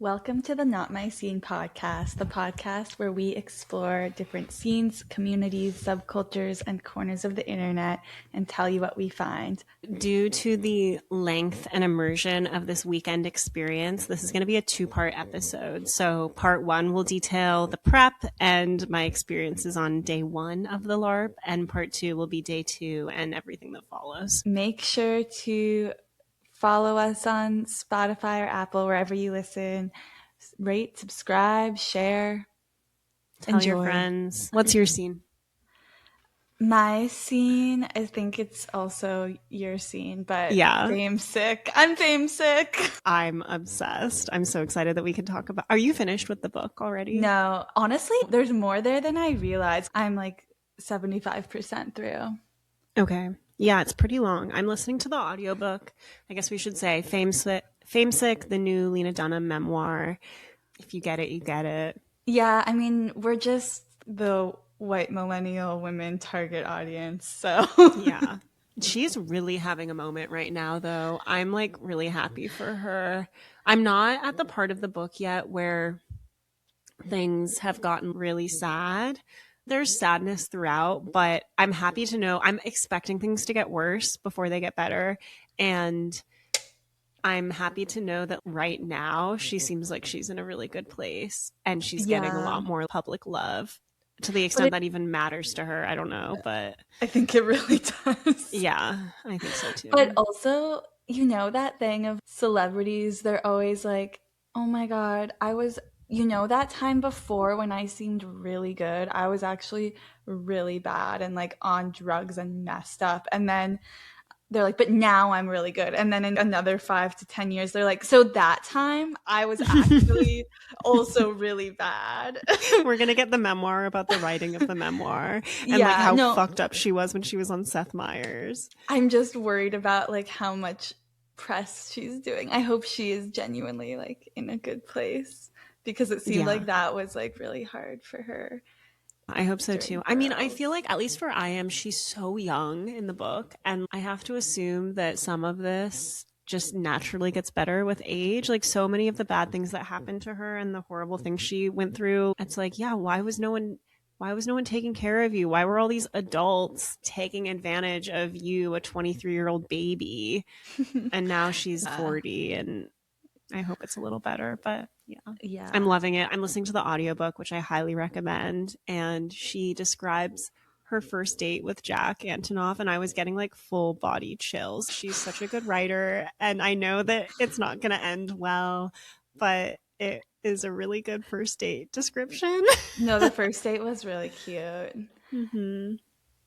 Welcome to the Not My Scene podcast, the podcast where we explore different scenes, communities, subcultures, and corners of the internet and tell you what we find. Due to the length and immersion of this weekend experience, this is going to be a two-part episode. So part one will detail the prep and my experiences on day one of the LARP, and part two will be day two and everything that follows. Make sure to follow us on Spotify or Apple, wherever you listen. Rate, subscribe, share. Tell your friends. What's your scene? My scene, I think it's also your scene, but yeah. Fame sick. I'm fame sick. I'm obsessed. I'm so excited that we can talk about. Are you finished with the book already? No, honestly, there's more there than I realized. I'm like 75% through. Okay. Yeah, it's pretty long. I'm listening to the audiobook. I guess we should say Fame Sick, the new Lena Dunham memoir. If you get it, you get it. Yeah, I mean, we're just the white millennial women target audience, so. Yeah. She's really having a moment right now, though. I'm like really happy for her. I'm not at the part of the book yet where things have gotten really sad. There's sadness throughout, but I'm happy to know I'm expecting things to get worse before they get better. And I'm happy to know that right now she seems like she's in a really good place and she's getting a lot more public love to the extent that even matters to her. I don't know, but I think it really does. Yeah, I think so too. But also, you know that thing of celebrities, they're always like, oh my God, that time before when I seemed really good, I was actually really bad and like on drugs and messed up. And then they're like, but now I'm really good. And then in another 5 to 10 years, they're like, so that time I was actually also really bad. We're going to get the memoir about the writing of the memoir and like how fucked up she was when she was on Seth Meyers. I'm just worried about like how much press she's doing. I hope she is genuinely like in a good place because it seemed like that was like really hard for her. I hope so too. I mean, I feel like at least for I.M, she's so young in the book, and I have to assume that some of this just naturally gets better with age. Like so many of the bad things that happened to her and the horrible things she went through, it's like, yeah, why was no one taking care of you? Why were all these adults taking advantage of you, a 23-year-old baby? And now she's 40 and I hope it's a little better, but yeah. I'm loving it. I'm listening to the audiobook, which I highly recommend. And she describes her first date with Jack Antonoff, and I was getting like full body chills. She's such a good writer. And I know that it's not going to end well, but it is a really good first date description. No, the first date was really cute. Mm-hmm.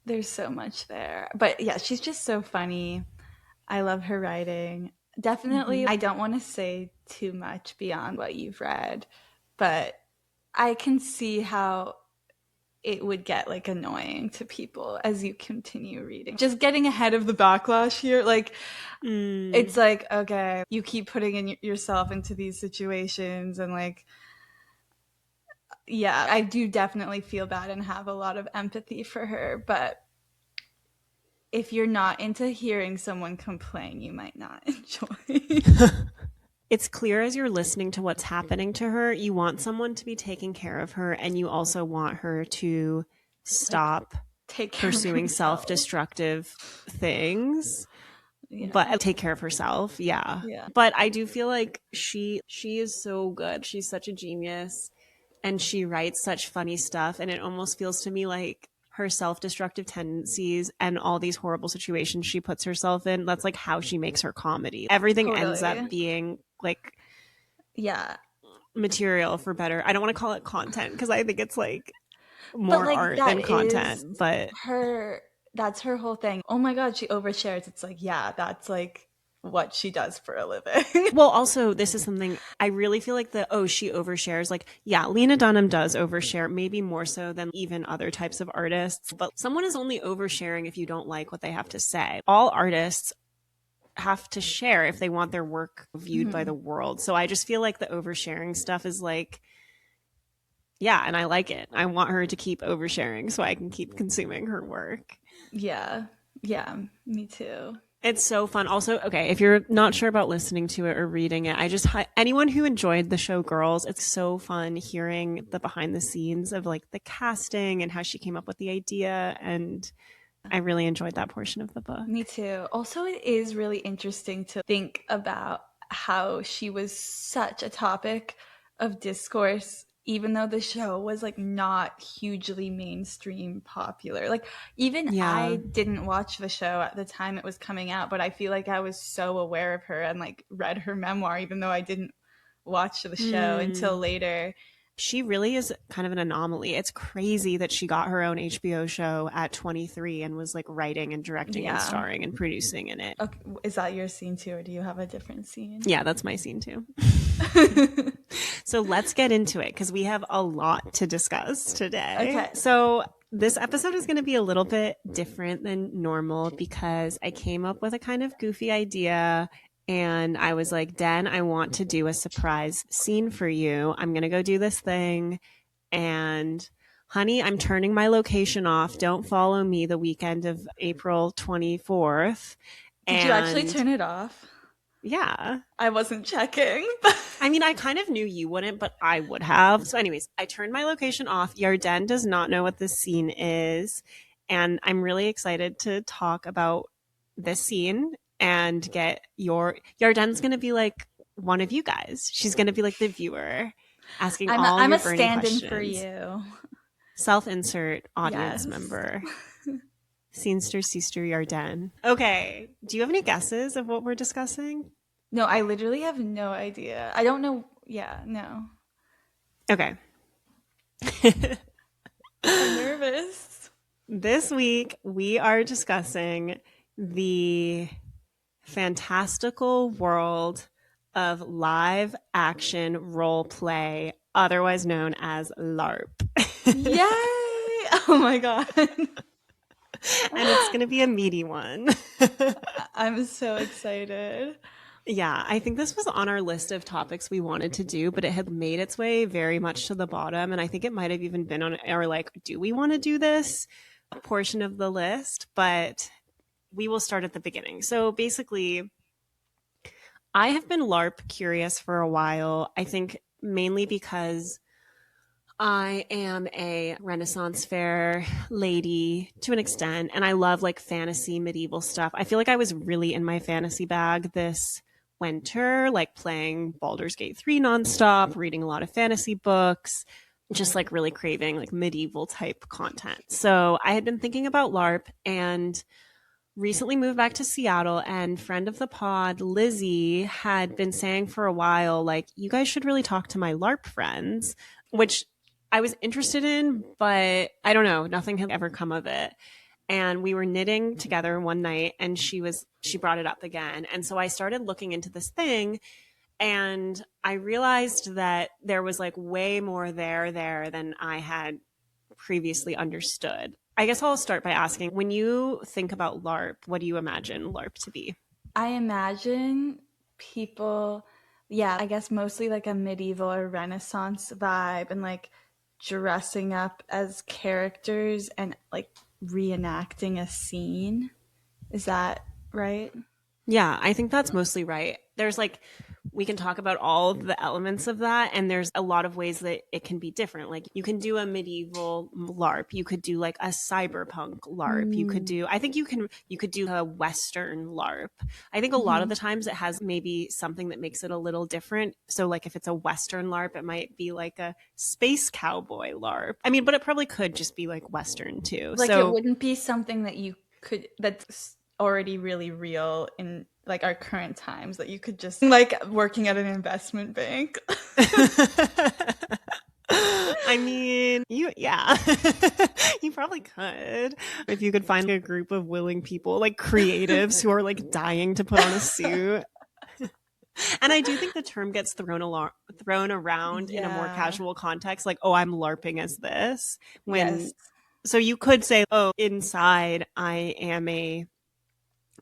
There's so much there. But yeah, she's just so funny. I love her writing. Definitely, I don't want to say too much beyond what you've read, but I can see how it would get like annoying to people as you continue reading. Just getting ahead of the backlash here, like it's like, okay, you keep putting in yourself into these situations and like, yeah, I do definitely feel bad and have a lot of empathy for her, but if you're not into hearing someone complain, you might not enjoy. It's clear as you're listening to what's happening to her, you want someone to be taking care of her, and you also want her to stop pursuing self-destructive things, but take care of herself. Yeah. But I do feel like she is so good. She's such a genius, and she writes such funny stuff, and it almost feels to me like her self-destructive tendencies and all these horrible situations she puts herself in, that's like how she makes her comedy. Everything ends up being like material for better. I don't want to call it content because I think it's like more art than content, but that's her whole thing. Oh my God, she overshares. It's like, yeah, that's like what she does for a living. Well, also, this is something I really feel like she overshares. Like, yeah, Lena Dunham does overshare, maybe more so than even other types of artists. But someone is only oversharing if you don't like what they have to say. All artists have to share if they want their work viewed by the world. So I just feel like the oversharing stuff is like, yeah, and I like it. I want her to keep oversharing so I can keep consuming her work. Yeah, me too. It's so fun. Also, okay, if you're not sure about listening to it or reading it, anyone who enjoyed the show Girls, it's so fun hearing the behind the scenes of like the casting and how she came up with the idea. And I really enjoyed that portion of the book. Me too. Also, it is really interesting to think about how she was such a topic of discourse, even though the show was like not hugely mainstream popular. Like, even Yeah. I didn't watch the show at the time it was coming out, but I feel like I was so aware of her and like read her memoir, even though I didn't watch the show until later. She really is kind of an anomaly. It's crazy that she got her own HBO show at 23 and was like writing and directing and starring and producing in it. Okay. Is that your scene too, or do you have a different scene? Yeah, that's my scene too. So let's get into it because we have a lot to discuss today. Okay. So this episode is going to be a little bit different than normal because I came up with a kind of goofy idea. And I was like, Den, I want to do a surprise scene for you. I'm going to go do this thing. And honey, I'm turning my location off. Don't follow me the weekend of April 24th. Did you actually turn it off? Yeah. I wasn't checking. I mean, I kind of knew you wouldn't, but I would have. So anyways, I turned my location off. Yarden does not know what this scene is. And I'm really excited to talk about this scene and get Yarden's going to be like one of you guys. She's going to be like the viewer asking I'm your a burning stand-in questions. for you. Self-insert audience member. Scenester Sister Yarden. Okay. Do you have any guesses of what we're discussing? No, I literally have no idea. I don't know. Yeah, no. Okay. I'm nervous. This week, we are discussing the fantastical world of live action role play, otherwise known as LARP. Yay! Oh my God. And it's going to be a meaty one. I'm so excited. Yeah, I think this was on our list of topics we wanted to do, but it had made its way very much to the bottom. And I think it might have even been on our like, do we want to do this portion of the list? But we will start at the beginning. So basically, I have been LARP curious for a while. I think mainly because I am a Renaissance fair lady to an extent, and I love like fantasy medieval stuff. I feel like I was really in my fantasy bag this winter, like playing Baldur's Gate 3 nonstop, reading a lot of fantasy books, just like really craving like medieval type content. So I had been thinking about LARP and recently moved back to Seattle, and friend of the pod, Lizzie, had been saying for a while, like, you guys should really talk to my LARP friends, which I was interested in, but I don't know, nothing had ever come of it. And we were knitting together one night and she brought it up again. And so I started looking into this thing and I realized that there was like way more there than I had previously understood. I guess I'll start by asking, when you think about LARP, what do you imagine LARP to be? I imagine people, yeah, I guess mostly like a medieval or Renaissance vibe and like dressing up as characters and like reenacting a scene. Is that right? Yeah, I think that's mostly right. There's like, we can talk about all of the elements of that, and there's a lot of ways that it can be different. Like, you can do a medieval LARP, you could do like a cyberpunk LARP, you could do a Western LARP. I think a lot of the times it has maybe something that makes it a little different. So, like, if it's a Western LARP, it might be like a space cowboy LARP. I mean, but it probably could just be like Western too. Like, so it wouldn't be something that that's already really real in like our current times that you could just like working at an investment bank. I mean, you probably could if you could find a group of willing people, like creatives who are like dying to put on a suit. And I do think the term gets thrown around in a more casual context, like, oh, I'm LARPing as this. So you could say, oh, inside I am a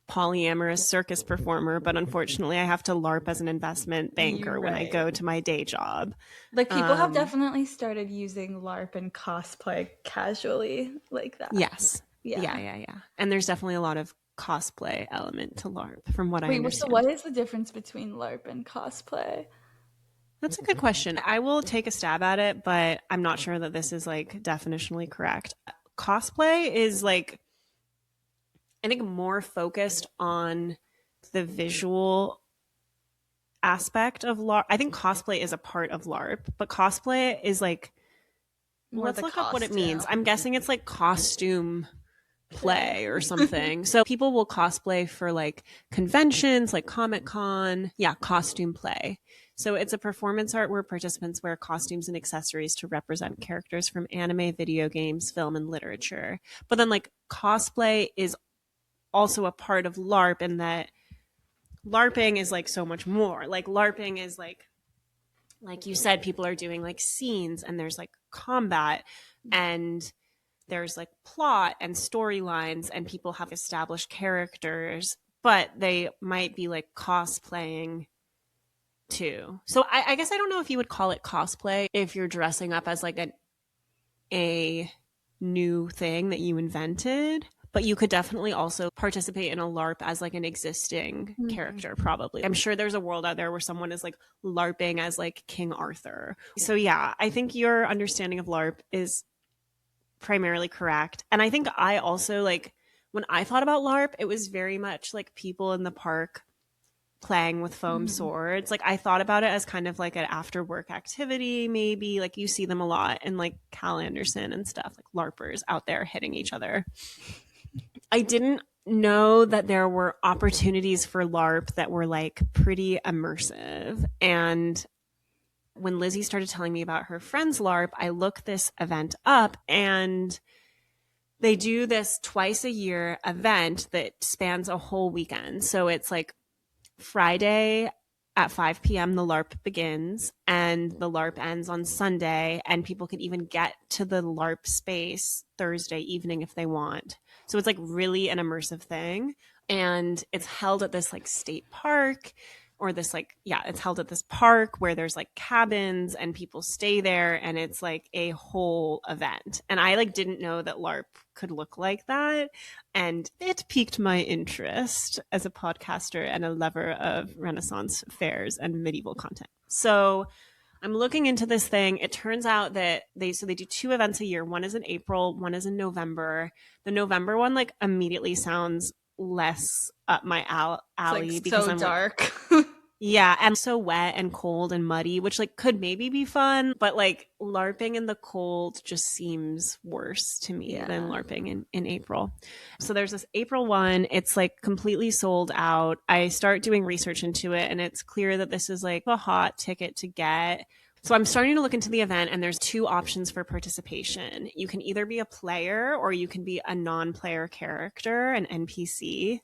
polyamorous circus performer, but unfortunately I have to LARP as an investment banker when I go to my day job. Like, people have definitely started using LARP and cosplay casually like that. Yes. Yeah. And there's definitely a lot of cosplay element to LARP, from what I Wait, so understand. what is the difference between LARP and cosplay? That's a good question. I will take a stab at it, but I'm not sure that this is like definitionally correct. Cosplay is like, I think, more focused on the visual aspect of LARP. I think cosplay is a part of LARP, but cosplay is like, let's look up what it means. I'm guessing it's like costume play or something. So people will cosplay for like conventions like Comic-Con. Yeah, costume play. So it's a performance art where participants wear costumes and accessories to represent characters from anime, video games, film, and literature. But then like cosplay is also a part of LARP in that LARPing is like so much more. Like LARPing is like you said, people are doing like scenes and there's like combat and there's like plot and storylines and people have established characters, but they might be like cosplaying too. So I guess I don't know if you would call it cosplay if you're dressing up as like a new thing that you invented, but you could definitely also participate in a LARP as like an existing character, probably. I'm sure there's a world out there where someone is like LARPing as like King Arthur. So yeah, I think your understanding of LARP is primarily correct. And I think I also like, when I thought about LARP, it was very much like people in the park playing with foam swords. Like I thought about it as kind of like an after work activity, maybe. Like you see them a lot in like Cal Anderson and stuff, like LARPers out there hitting each other. I didn't know that there were opportunities for LARP that were like pretty immersive. And when Lizzie started telling me about her friend's LARP, I looked this event up, and they do this twice a year event that spans a whole weekend. So it's like Friday at 5 p.m. the LARP begins, and the LARP ends on Sunday, and people can even get to the LARP space Thursday evening if they want. So it's like really an immersive thing, and it's held at this like state park, or this like, yeah, it's held at this park where there's like cabins and people stay there, and it's like a whole event. And I like didn't know that LARP could look like that, and it piqued my interest as a podcaster and a lover of Renaissance fairs and medieval content. So I'm looking into this thing. It turns out that they do 2 events a year. One is in April, one is in November. The November one like immediately sounds less up my alley, like because so I'm dark. Like, yeah, and so wet and cold and muddy, which like could maybe be fun, but like LARPing in the cold just seems worse to me than LARPing in April. So there's this April one. It's like completely sold out. I start doing research into it, and it's clear that this is like a hot ticket to get. So I'm starting to look into the event, and there's 2 options for participation. You can either be a player or you can be a non-player character, an NPC.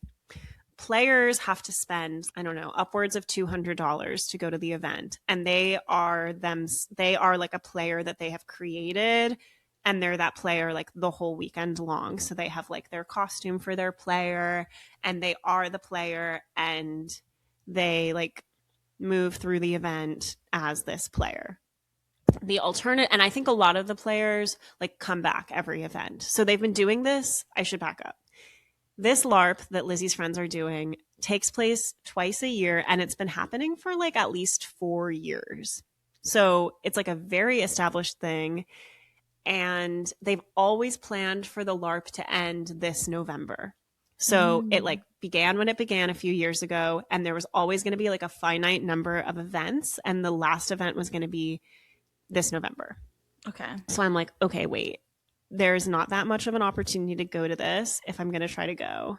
Players have to spend, I don't know, upwards of $200 to go to the event. And they are like a player that they have created, and they're that player like the whole weekend long. So they have like their costume for their player, and they are the player, and they like move through the event as this player. The alternate, and I think a lot of the players like come back every event. So they've been doing this. I should back up. This LARP that Lizzie's friends are doing takes place twice a year, and it's been happening for like at least 4 years. So it's like a very established thing. And they've always planned for the LARP to end this November. So it like began when it began a few years ago, and there was always going to be like a finite number of events. And the last event was going to be this November. Okay. So I'm like, okay, wait. There's not that much of an opportunity to go to this if I'm going to try to go.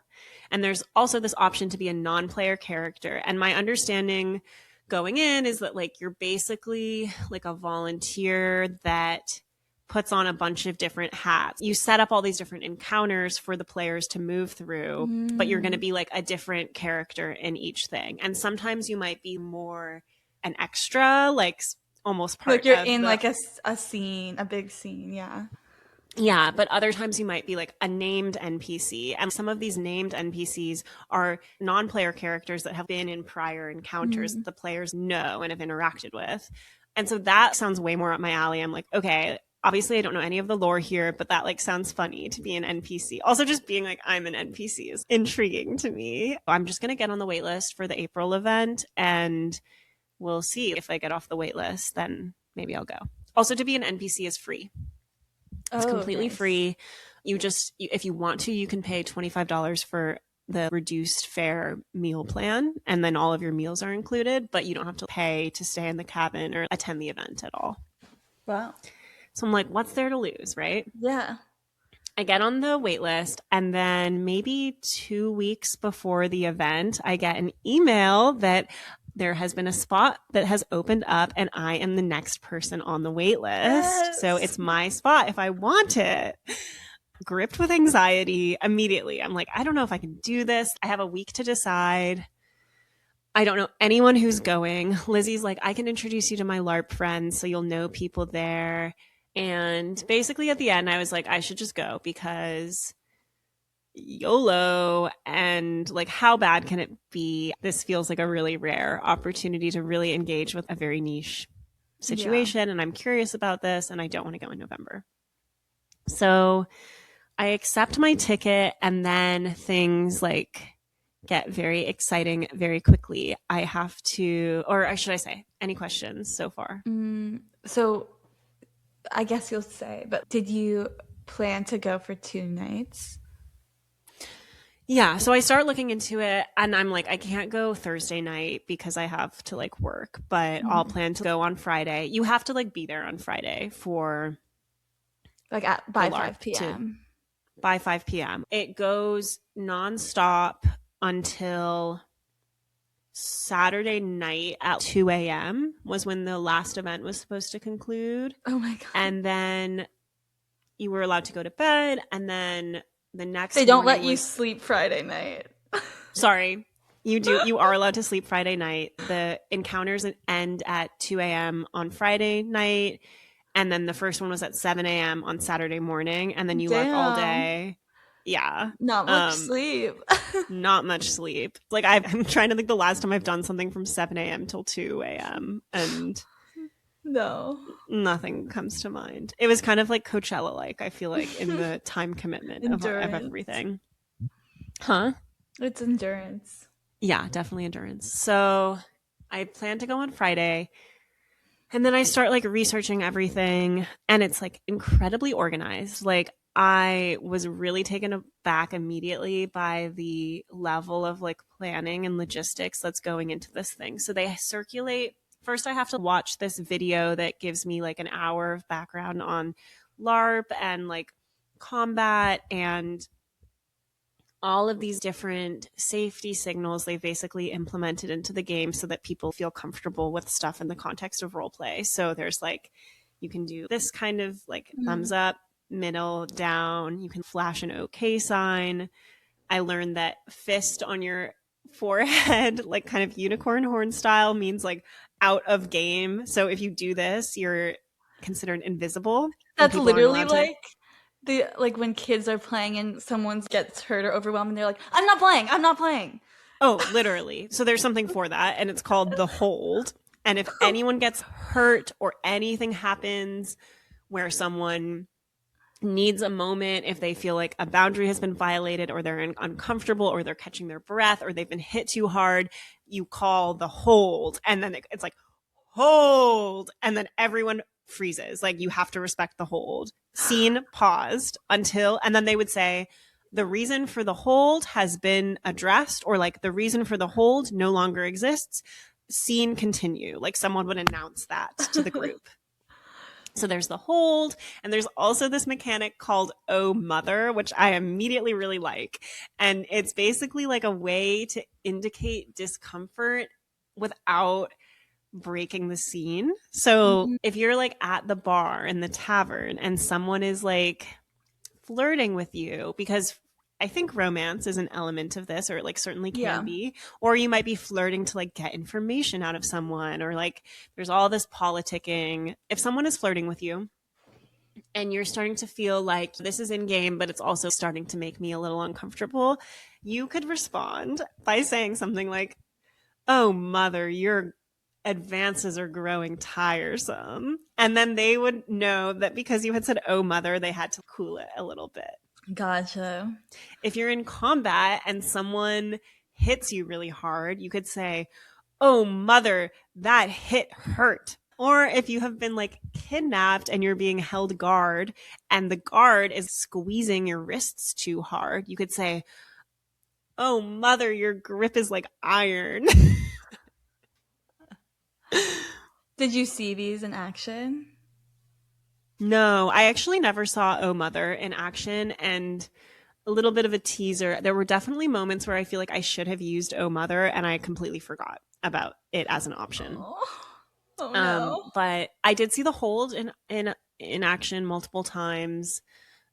And there's also this option to be a non-player character. And my understanding going in is that like you're basically like a volunteer that puts on a bunch of different hats. You set up all these different encounters for the players to move through, but you're going to be like a different character in each thing. And sometimes you might be more an extra, like almost part like you're of in like a scene, a big scene. Yeah, but other times you might be like a named NPC. And some of these named NPCs are non-player characters that have been in prior encounters that the players know and have interacted with. And so that sounds way more up my alley. I'm like, okay, obviously I don't know any of the lore here, but that like sounds funny to be an NPC. Also just being like, I'm an NPC is intriguing to me. I'm just going to get on the wait list for the April event, and we'll see. If I get off the wait list, then maybe I'll go. Also, to be an NPC is free. It's completely free. If you want to, you can pay $25 for the reduced fare meal plan, and then all of your meals are included, but you don't have to pay to stay in the cabin or attend the event at all. Wow. So I'm like, what's there to lose, right? Yeah. I get on the wait list, and then maybe 2 weeks before the event, I get an email that there has been a spot that has opened up, and I am the next person on the wait list. Yes. So it's my spot if I want it. Gripped with anxiety immediately. I'm like, I don't know if I can do this. I have a week to decide. I don't know anyone who's going. Lizzie's like, I can introduce you to my LARP friends so you'll know people there. And basically at the end, I was like, I should just go because YOLO, and like, how bad can it be? This feels like a really rare opportunity to really engage with a very niche situation. Yeah. And I'm curious about this, and I don't want to go in November. So I accept my ticket, and then things like get very exciting very quickly. I have to, or should I say, any questions so far? So I guess you'll say, but did you plan to go for 2 nights? Yeah. So I start looking into it, and I'm like, I can't go Thursday night because I have to like work, but I'll plan to go on Friday. You have to like be there on Friday for like by 5 p.m. By 5 p.m. It goes nonstop until Saturday night at 2 a.m. was when the last event was supposed to conclude. Oh my God. And then you were allowed to go to bed, and then the next They don't let you sleep Friday night. Sorry. You are allowed to sleep Friday night. The encounters end at 2 a.m. on Friday night. And then the first one was at 7 a.m. on Saturday morning. And then you work all day. Yeah. Not much sleep. Not much sleep. Like I'm trying to think the last time I've done something from 7 a.m. till 2 a.m. And no, nothing comes to mind. It was kind of like Coachella-like, I feel like, in the time commitment of everything. Huh? It's endurance. Yeah, definitely endurance. So I plan to go on Friday. And then I start like researching everything, and it's like incredibly organized. Like I was really taken aback immediately by the level of like planning and logistics that's going into this thing. So they circulate. First, I have to watch this video that gives me like an hour of background on LARP and like combat and all of these different safety signals they've basically implemented into the game so that people feel comfortable with stuff in the context of role play. So there's like, you can do this kind of like thumbs up, middle, down. You can flash an OK sign. I learned that fist on your forehead, like kind of unicorn horn style, means like out of game. So if you do this, you're considered invisible. That's literally like when kids are playing and someone gets hurt or overwhelmed and they're like, I'm not playing. Oh, literally. So there's something for that, and it's called the hold. And if anyone gets hurt or anything happens where someone needs a moment, if they feel like a boundary has been violated or they're uncomfortable or they're catching their breath or they've been hit too hard, you call the hold. And then it's like, hold. And then everyone freezes. Like you have to respect the hold. Scene paused until, and then they would say, the reason for the hold has been addressed, or like the reason for the hold no longer exists. Scene continue. Like someone would announce that to the group. So there's the hold, and there's also this mechanic called Oh Mother, which I immediately really like. And it's basically like a way to indicate discomfort without breaking the scene. So if you're like at the bar in the tavern and someone is like flirting with you, because I think romance is an element of this, or like certainly can be, or you might be flirting to like get information out of someone, or like there's all this politicking. If someone is flirting with you and you're starting to feel like this is in game, but it's also starting to make me a little uncomfortable, you could respond by saying something like, oh, mother, you're advances are growing tiresome. And then they would know that because you had said, oh, mother, they had to cool it a little bit. Gotcha. If you're in combat and someone hits you really hard, you could say, oh, mother, that hit hurt. Or if you have been like kidnapped and you're being held guard and the guard is squeezing your wrists too hard, you could say, oh, mother, your grip is like iron. Did you see these in action? No, I actually never saw Oh Mother in action, and a little bit of a teaser. There were definitely moments where I feel like I should have used Oh Mother and I completely forgot about it as an option. Oh no. But I did see the hold in action multiple times,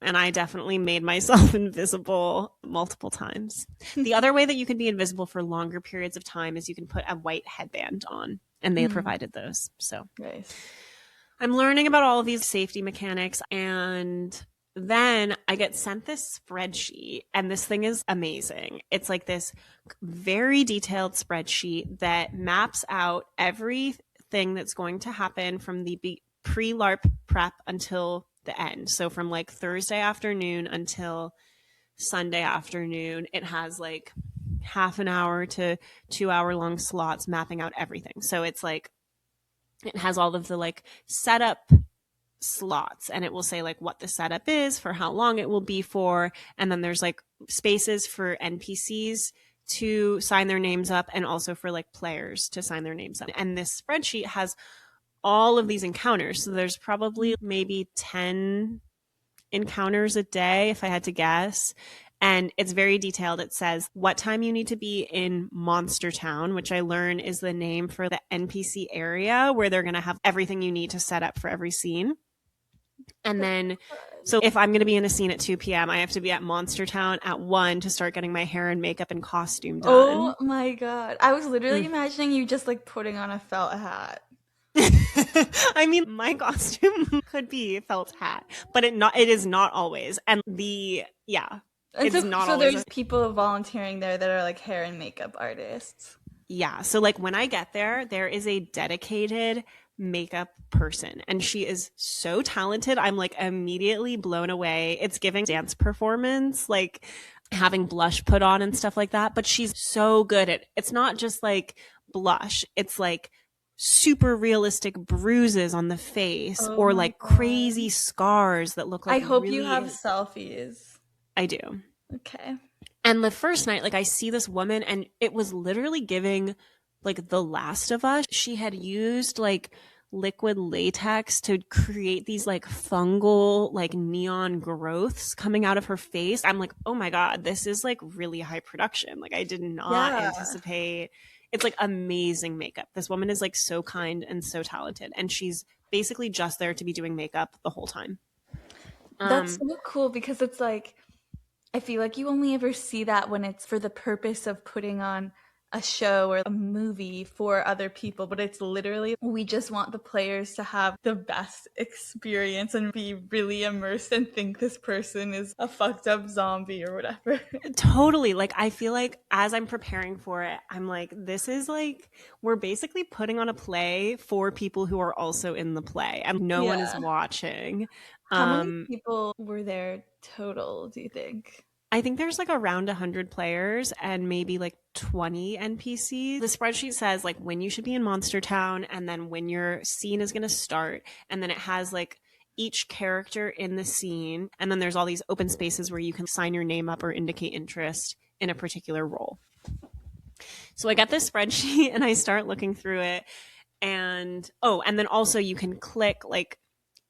and I definitely made myself invisible multiple times. The other way that you can be invisible for longer periods of time is you can put a white headband on, and they provided those. So nice. I'm learning about all of these safety mechanics, and then I get sent this spreadsheet, and this thing is amazing. It's like this very detailed spreadsheet that maps out everything that's going to happen from the pre-LARP prep until the end. So from like Thursday afternoon until Sunday afternoon, it has like half an hour to 2 hour long slots mapping out everything. So it's like, it has all of the like setup slots, and it will say like what the setup is, for how long it will be for, and then there's like spaces for NPCs to sign their names up and also for like players to sign their names up. And this spreadsheet has all of these encounters. So there's probably maybe 10 encounters a day if I had to guess. And it's very detailed. It says what time you need to be in Monster Town, which I learn is the name for the NPC area where they're going to have everything you need to set up for every scene. And then, so if I'm going to be in a scene at 2 p.m., I have to be at Monster Town at 1 to start getting my hair and makeup and costume done. Oh my god. I was literally imagining you just like putting on a felt hat. I mean, my costume could be a felt hat, but it is not always. And And it's not always. There's people volunteering there that are like hair and makeup artists. Yeah. So like when I get there, there is a dedicated makeup person, and she is so talented. I'm like immediately blown away. It's giving dance performance, like having blush put on and stuff like that. But she's so good at it's not just like blush. It's like super realistic bruises on the face or like crazy scars that look like I hope you have selfies. I do. Okay. And the first night, like I see this woman and it was literally giving like The Last of Us. She had used like liquid latex to create these like fungal, like neon growths coming out of her face. I'm like, oh my God, this is like really high production. Like I did not anticipate. It's like amazing makeup. This woman is like so kind and so talented. And she's basically just there to be doing makeup the whole time. That's so cool because it's like, I feel like you only ever see that when it's for the purpose of putting on a show or a movie for other people, but it's literally, we just want the players to have the best experience and be really immersed and think this person is a fucked up zombie or whatever. Totally. Like, I feel like as I'm preparing for it, I'm like, this is like, we're basically putting on a play for people who are also in the play and no one is watching. How many people were there total, do you think? I think there's like around 100 players and maybe like 20 NPCs. The spreadsheet says like when you should be in Monster Town and then when your scene is going to start. And then it has like each character in the scene. And then there's all these open spaces where you can sign your name up or indicate interest in a particular role. So I got this spreadsheet and I start looking through it. And then also you can click like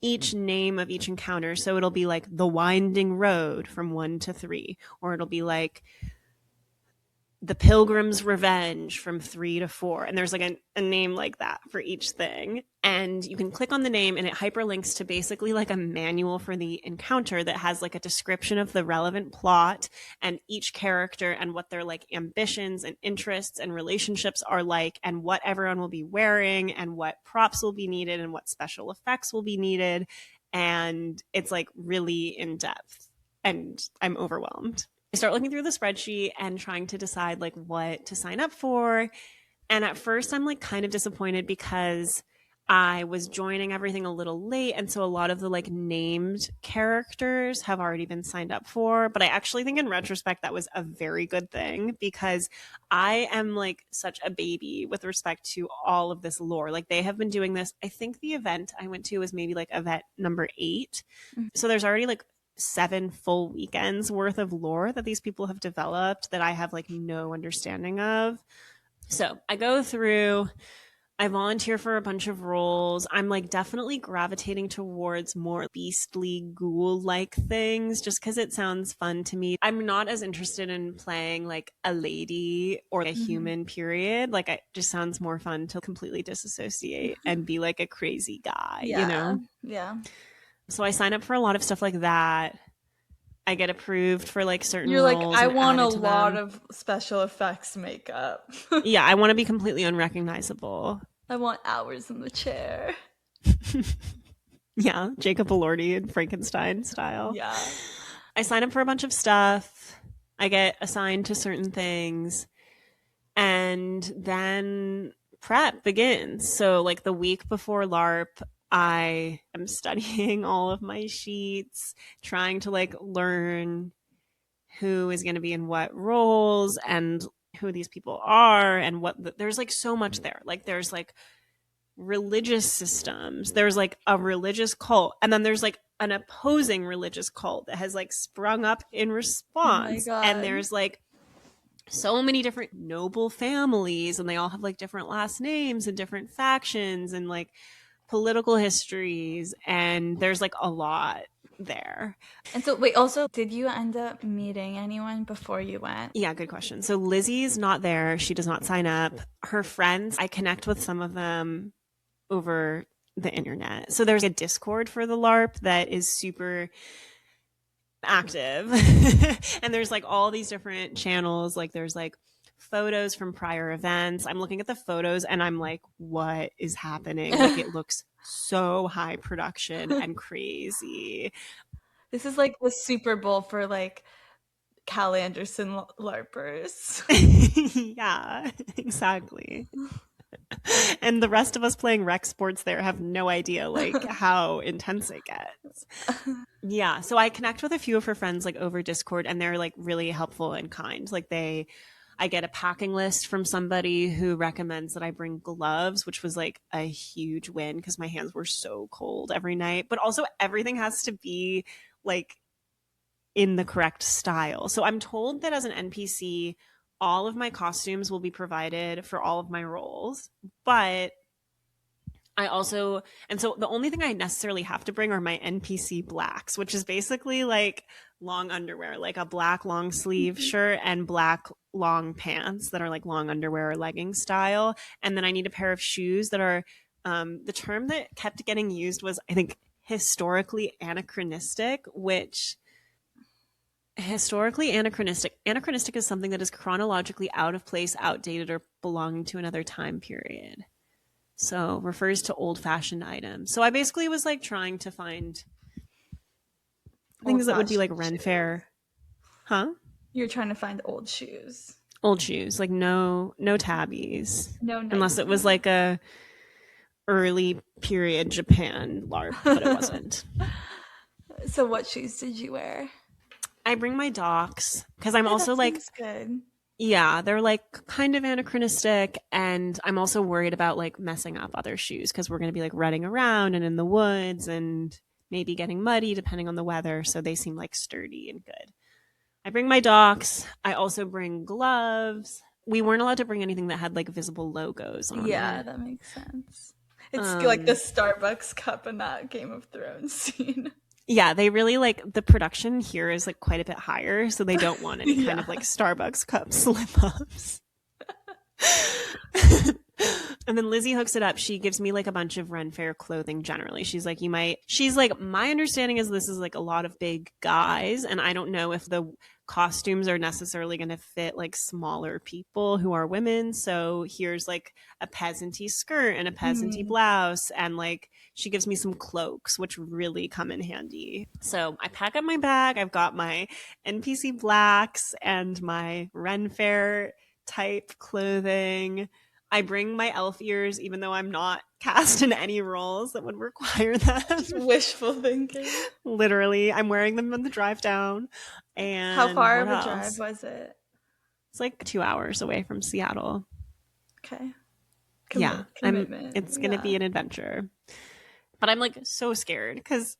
each name of each encounter. So it'll be like the winding road from 1 to 3, or it'll be like the Pilgrim's Revenge from 3 to 4. And there's like a name like that for each thing. And you can click on the name and it hyperlinks to basically like a manual for the encounter that has like a description of the relevant plot and each character and what their like ambitions and interests and relationships are like and what everyone will be wearing and what props will be needed and what special effects will be needed. And it's like really in depth and I'm overwhelmed. I start looking through the spreadsheet and trying to decide like what to sign up for. And at first I'm like kind of disappointed because I was joining everything a little late. And so a lot of the like named characters have already been signed up for. But I actually think in retrospect, that was a very good thing because I am like such a baby with respect to all of this lore. Like they have been doing this. I think the event I went to was maybe like event number 8. So there's already like 7 full weekends worth of lore that these people have developed that I have like no understanding of. So I go through, I volunteer for a bunch of roles. I'm like definitely gravitating towards more beastly ghoul like things just because it sounds fun to me. I'm not as interested in playing like a lady or a human, period. Like it just sounds more fun to completely disassociate and be like a crazy guy, you know? Yeah. So I sign up for a lot of stuff like that. I get approved for like certain You're like, roles I and want a added to lot them. of special effects makeup. Yeah, I want to be completely unrecognizable. I want hours in the chair. Yeah, Jacob Elordi and Frankenstein style. Yeah. I sign up for a bunch of stuff. I get assigned to certain things. And then prep begins. So, like the week before LARP, I am studying all of my sheets, trying to like learn who is going to be in what roles and who these people are and there's like so much there. Like there's like religious systems, there's like a religious cult, and then there's like an opposing religious cult that has like sprung up in response. Oh my God. And there's like so many different noble families, and they all have like different last names and different factions and like political histories, and there's like a lot there. And so, wait, also, did you end up meeting anyone before you went? Yeah, good question. So Lizzie's not there. She does not sign up. Her friends, I connect with some of them over the internet. So there's a Discord for the LARP that is super active. And there's like all these different channels. Like there's like photos from prior events. I'm looking at the photos and I'm like, what is happening? Like it looks so high production and crazy. This is like the Super Bowl for like Cal Anderson LARPers. Yeah, exactly. And the rest of us playing rec sports there have no idea like how intense it gets. Yeah, so I connect with a few of her friends like over Discord, and they're like really helpful and kind. Like I get a packing list from somebody who recommends that I bring gloves, which was like a huge win because my hands were so cold every night. But also everything has to be like in the correct style. So I'm told that as an NPC, all of my costumes will be provided for all of my roles, but I also, and so the only thing I necessarily have to bring are my NPC blacks, which is basically like long underwear, like a black long sleeve shirt and black long pants that are like long underwear or legging style. And then I need a pair of shoes that are, the term that kept getting used was, I think, historically anachronistic, which anachronistic is something that is chronologically out of place, outdated, or belonging to another time period. So refers to old-fashioned items. So I basically was like trying to find things that would be like Ren Fair. Huh? You're trying to find old shoes. Old shoes, like no tabbies. No, unless it was like a early period Japan LARP, but it wasn't. So what shoes did you wear? I bring my Docs because I'm also like, good. Yeah, they're like kind of anachronistic, and I'm also worried about like messing up other shoes because we're going to be like running around and in the woods and maybe getting muddy depending on the weather, so they seem like sturdy and good. I bring my Docs. I also bring gloves. We weren't allowed to bring anything that had like visible logos on it. That makes sense. It's like the Starbucks cup in that Game of Thrones scene. Yeah, they really like the production here is like quite a bit higher, so they don't want any kind of like Starbucks cup slip ups. And then Lizzie hooks it up. She gives me like a bunch of Ren Fair clothing generally. She's like, my understanding is this is like a lot of big guys, and I don't know if the costumes are necessarily going to fit like smaller people who are women. So here's like a peasanty skirt and a peasanty blouse, and like she gives me some cloaks, which really come in handy. So I pack up my bag. I've got my NPC blacks and my Ren Fair type clothing. I bring my elf ears, even though I'm not cast in any roles that would require them. Wishful thinking. Literally, I'm wearing them on the drive down. And how far what of a else? drive was it? It's like 2 hours away from Seattle. Okay. Commitment. It's going to be an adventure. But I'm like so scared because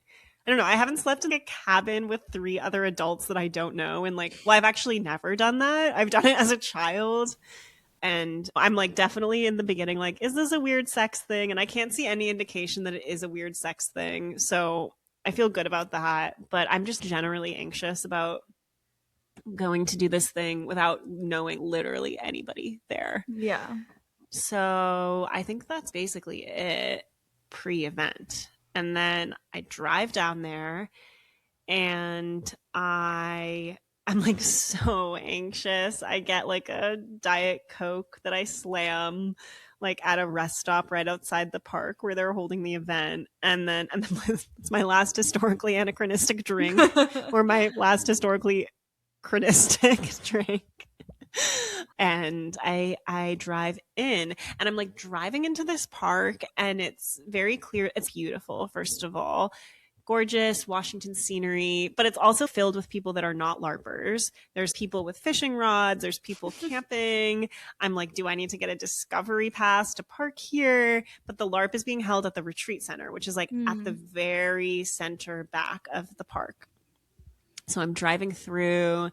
I don't know. I haven't slept in a cabin with 3 other adults that I don't know. And like, well, I've actually never done that. I've done it as a child. And I'm like definitely in the beginning, like, is this a weird sex thing? And I can't see any indication that it is a weird sex thing. So I feel good about that. But I'm just generally anxious about going to do this thing without knowing literally anybody there. Yeah. So I think that's basically it pre-event. And then I drive down there and I'm like so anxious. I get like a Diet Coke that I slam like at a rest stop right outside the park where they're holding the event. And then it's my last historically anachronistic drink or my last historically chronistic drink. And I drive in and I'm like driving into this park and it's very clear. It's beautiful, first of all. Gorgeous Washington scenery, but it's also filled with people that are not LARPers. There's people with fishing rods. There's people camping. I'm like, do I need to get a discovery pass to park here? But the LARP is being held at the retreat center, which is like at the very center back of the park. So I'm driving through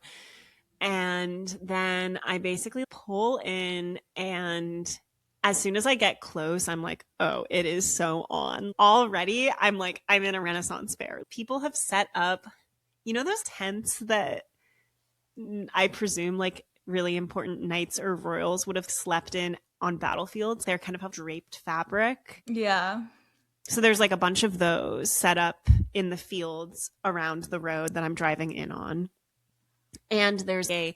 and then I basically pull in and as soon as I get close, I'm like, oh, it is so on. Already, I'm like, I'm in a Renaissance fair. People have set up, you know, those tents that I presume like really important knights or royals would have slept in on battlefields. They're kind of a draped fabric. Yeah. So there's like a bunch of those set up in the fields around the road that I'm driving in on. And there's a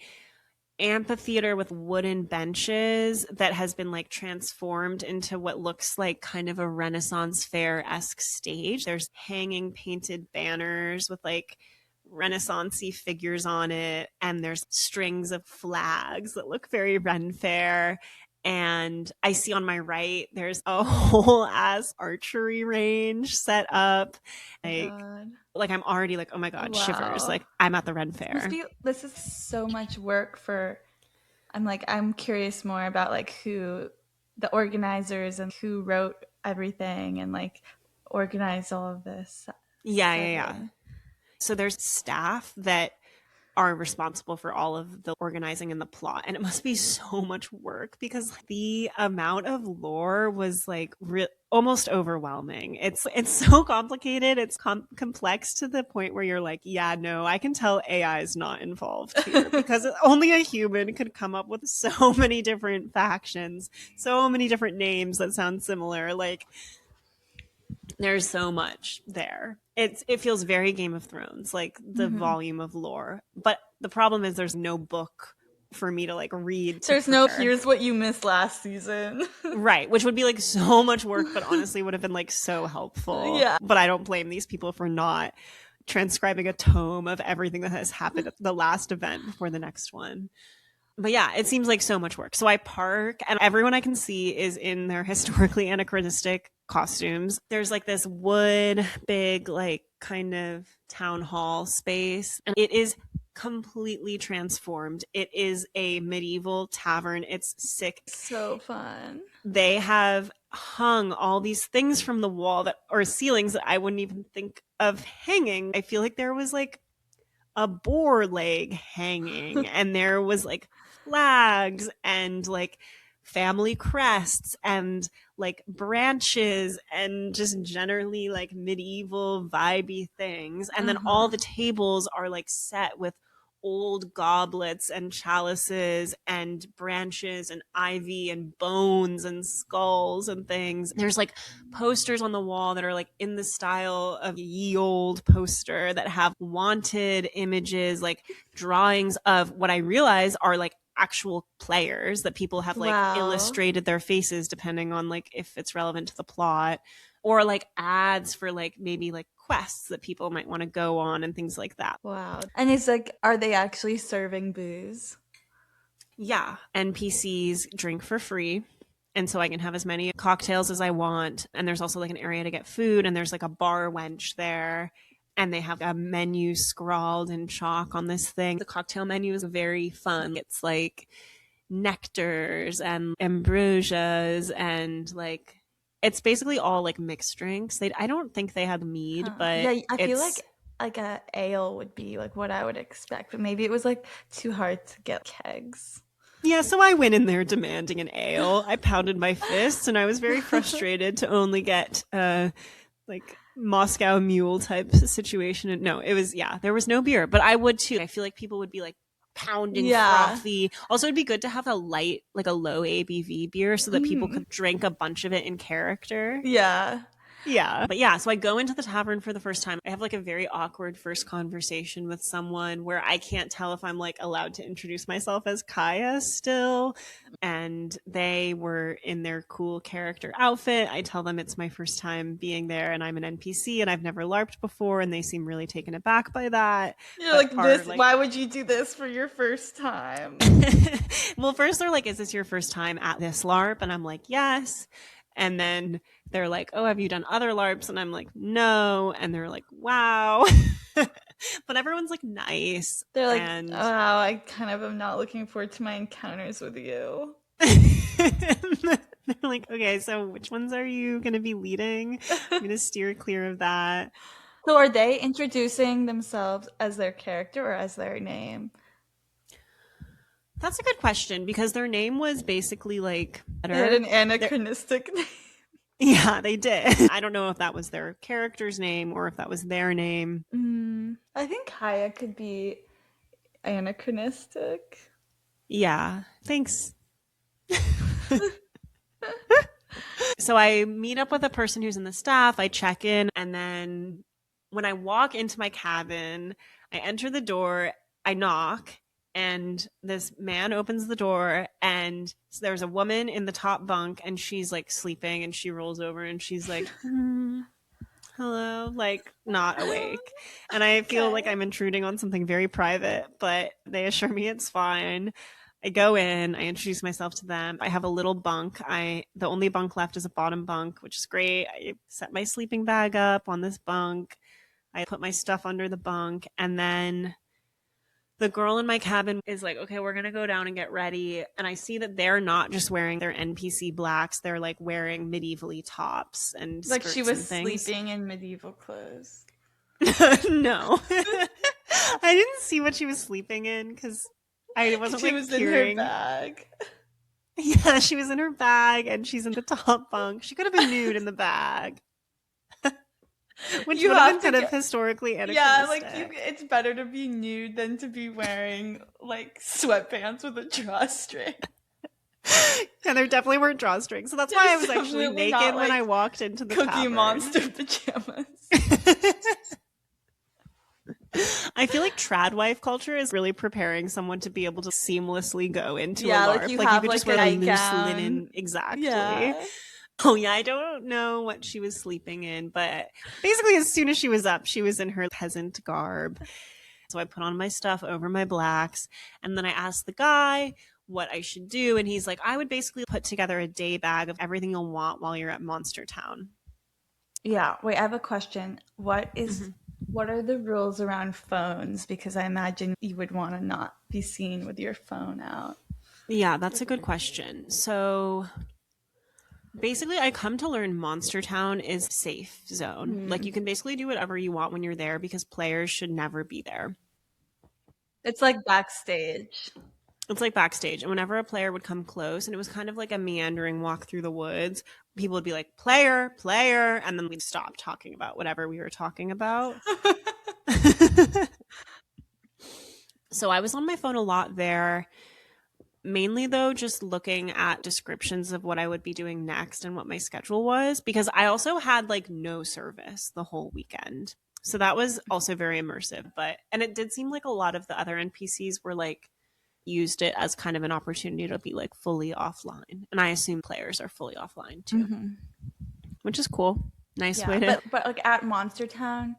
amphitheater with wooden benches that has been like transformed into what looks like kind of a Renaissance fair-esque stage. There's hanging painted banners with like Renaissance-y figures on it, and there's strings of flags that look very Ren Fair. And I see on my right, there's a whole ass archery range set up. Like I'm already like, oh my God, wow. Shivers. Like I'm at the Ren Fair. This is so much work for, I'm curious more about like who the organizers and who wrote everything and like organized all of this. Yeah. So there's staff that are responsible for all of the organizing and the plot. And it must be so much work because the amount of lore was like almost overwhelming. It's so complicated. It's complex to the point where you're like, yeah, no, I can tell AI is not involved here because only a human could come up with so many different factions, so many different names that sound similar. Like, there's so much there. It feels very Game of Thrones, like the volume of lore. But the problem is there's no book for me to like read. There's no here's what you missed last season. Right, which would be like so much work, but honestly would have been like so helpful. Yeah. But I don't blame these people for not transcribing a tome of everything that has happened at the last event before the next one. But yeah, it seems like so much work. So I park and everyone I can see is in their historically anachronistic costumes. There's like this wood, big, like kind of town hall space. And it is completely transformed. It is a medieval tavern. It's sick. So fun. They have hung all these things from the wall or ceilings that I wouldn't even think of hanging. I feel like there was like a boar leg hanging and there was like flags and like family crests and like branches and just generally like medieval vibey things. And then all the tables are like set with old goblets and chalices and branches and ivy and bones and skulls and things. There's like posters on the wall that are like in the style of ye old poster that have wanted images, like drawings of what I realize are like actual players that people have like illustrated their faces depending on like if it's relevant to the plot, or like ads for like maybe like quests that people might want to go on and things like that. Wow. And it's like, are they actually serving booze? Yeah. NPCs drink for free. And so I can have as many cocktails as I want. And there's also like an area to get food, and there's like a bar wench there. And they have a menu scrawled in chalk on this thing. The cocktail menu is very fun. It's like nectars and ambrosias and like it's basically all like mixed drinks. I don't think they had mead, but yeah, I feel it's like a ale would be like what I would expect, but maybe it was like too hard to get kegs. yeah, so I went in there demanding an ale. I pounded my fists and I was very frustrated to only get like Moscow Mule type situation. And no, it was, yeah, there was no beer, but I would too. I feel like people would be like pounding frothy. Also, it'd be good to have a light, like a low ABV beer so that people could drink a bunch of it in character. Yeah. Yeah. But yeah, so I go into the tavern for the first time. I have like a very awkward first conversation with someone where I can't tell if I'm like allowed to introduce myself as Kaia still. And they were in their cool character outfit. I tell them it's my first time being there and I'm an NPC and I've never LARPed before. And they seem really taken aback by that. You're like, why would you do this for your first time? Well, first they're like, is this your first time at this LARP? And I'm like, yes. And then they're like, oh, have you done other LARPs? And I'm like, no. And they're like, wow. But everyone's like nice. They're like, wow, I kind of am not looking forward to my encounters with you. They're like, okay, so which ones are you going to be leading? I'm going to steer clear of that. So are they introducing themselves as their character or as their name? That's a good question because their name was basically like... They had an anachronistic name. Yeah, they did. I don't know if that was their character's name or if that was their name. I think Kaia could be anachronistic. Yeah, thanks. So I meet up with a person who's in the staff, I check in, and then when I walk into my cabin, I enter the door, I knock, and this man opens the door, and there's a woman in the top bunk, and she's like sleeping, and she rolls over and she's like, hello, like not awake. And I feel like I'm intruding on something very private, but they assure me it's fine. I go in, I introduce myself to them. I have a little bunk. The only bunk left is a bottom bunk, which is great. I set my sleeping bag up on this bunk. I put my stuff under the bunk, and then the girl in my cabin is like, okay, we're going to go down and get ready. And I see that they're not just wearing their NPC blacks. They're like wearing medievally tops and like skirts she was and sleeping in medieval clothes. No. I didn't see what she was sleeping in because I wasn't she like was peering. In her bag. Yeah, she was in her bag and she's in the top bunk. She could have been nude in the bag. Which would have been kind of historically anachronistic. Yeah, like it's better to be nude than to be wearing like sweatpants with a drawstring. Yeah, there dedefinitely weren't drawstrings. So that's why I was actually naked when I walked into the Cookie tavern. Monster pajamas. I feel like tradwife culture is really preparing someone to be able to seamlessly go into a LARP. Like you could just wear a loose linen. Exactly. Yeah. Oh yeah, I don't know what she was sleeping in, but basically as soon as she was up, she was in her peasant garb. So I put on my stuff over my blacks, and then I asked the guy what I should do, and he's like, I would basically put together a day bag of everything you'll want while you're at Monster Town. Yeah. Wait, I have a question. What are the rules around phones? Because I imagine you would want to not be seen with your phone out. Yeah, that's a good question. So basically, I come to learn Monster Town is a safe zone. Like, you can basically do whatever you want when you're there because players should never be there. It's like backstage. It's like backstage. And whenever a player would come close, and it was kind of like a meandering walk through the woods, people would be like, player, player. And then we'd stop talking about whatever we were talking about. So I was on my phone a lot there. Mainly, though, just looking at descriptions of what I would be doing next and what my schedule was, because I also had like no service the whole weekend. So that was also very immersive. And it did seem like a lot of the other NPCs were like used it as kind of an opportunity to be like fully offline. And I assume players are fully offline too, which is cool. Nice way to. But like at Monster Town,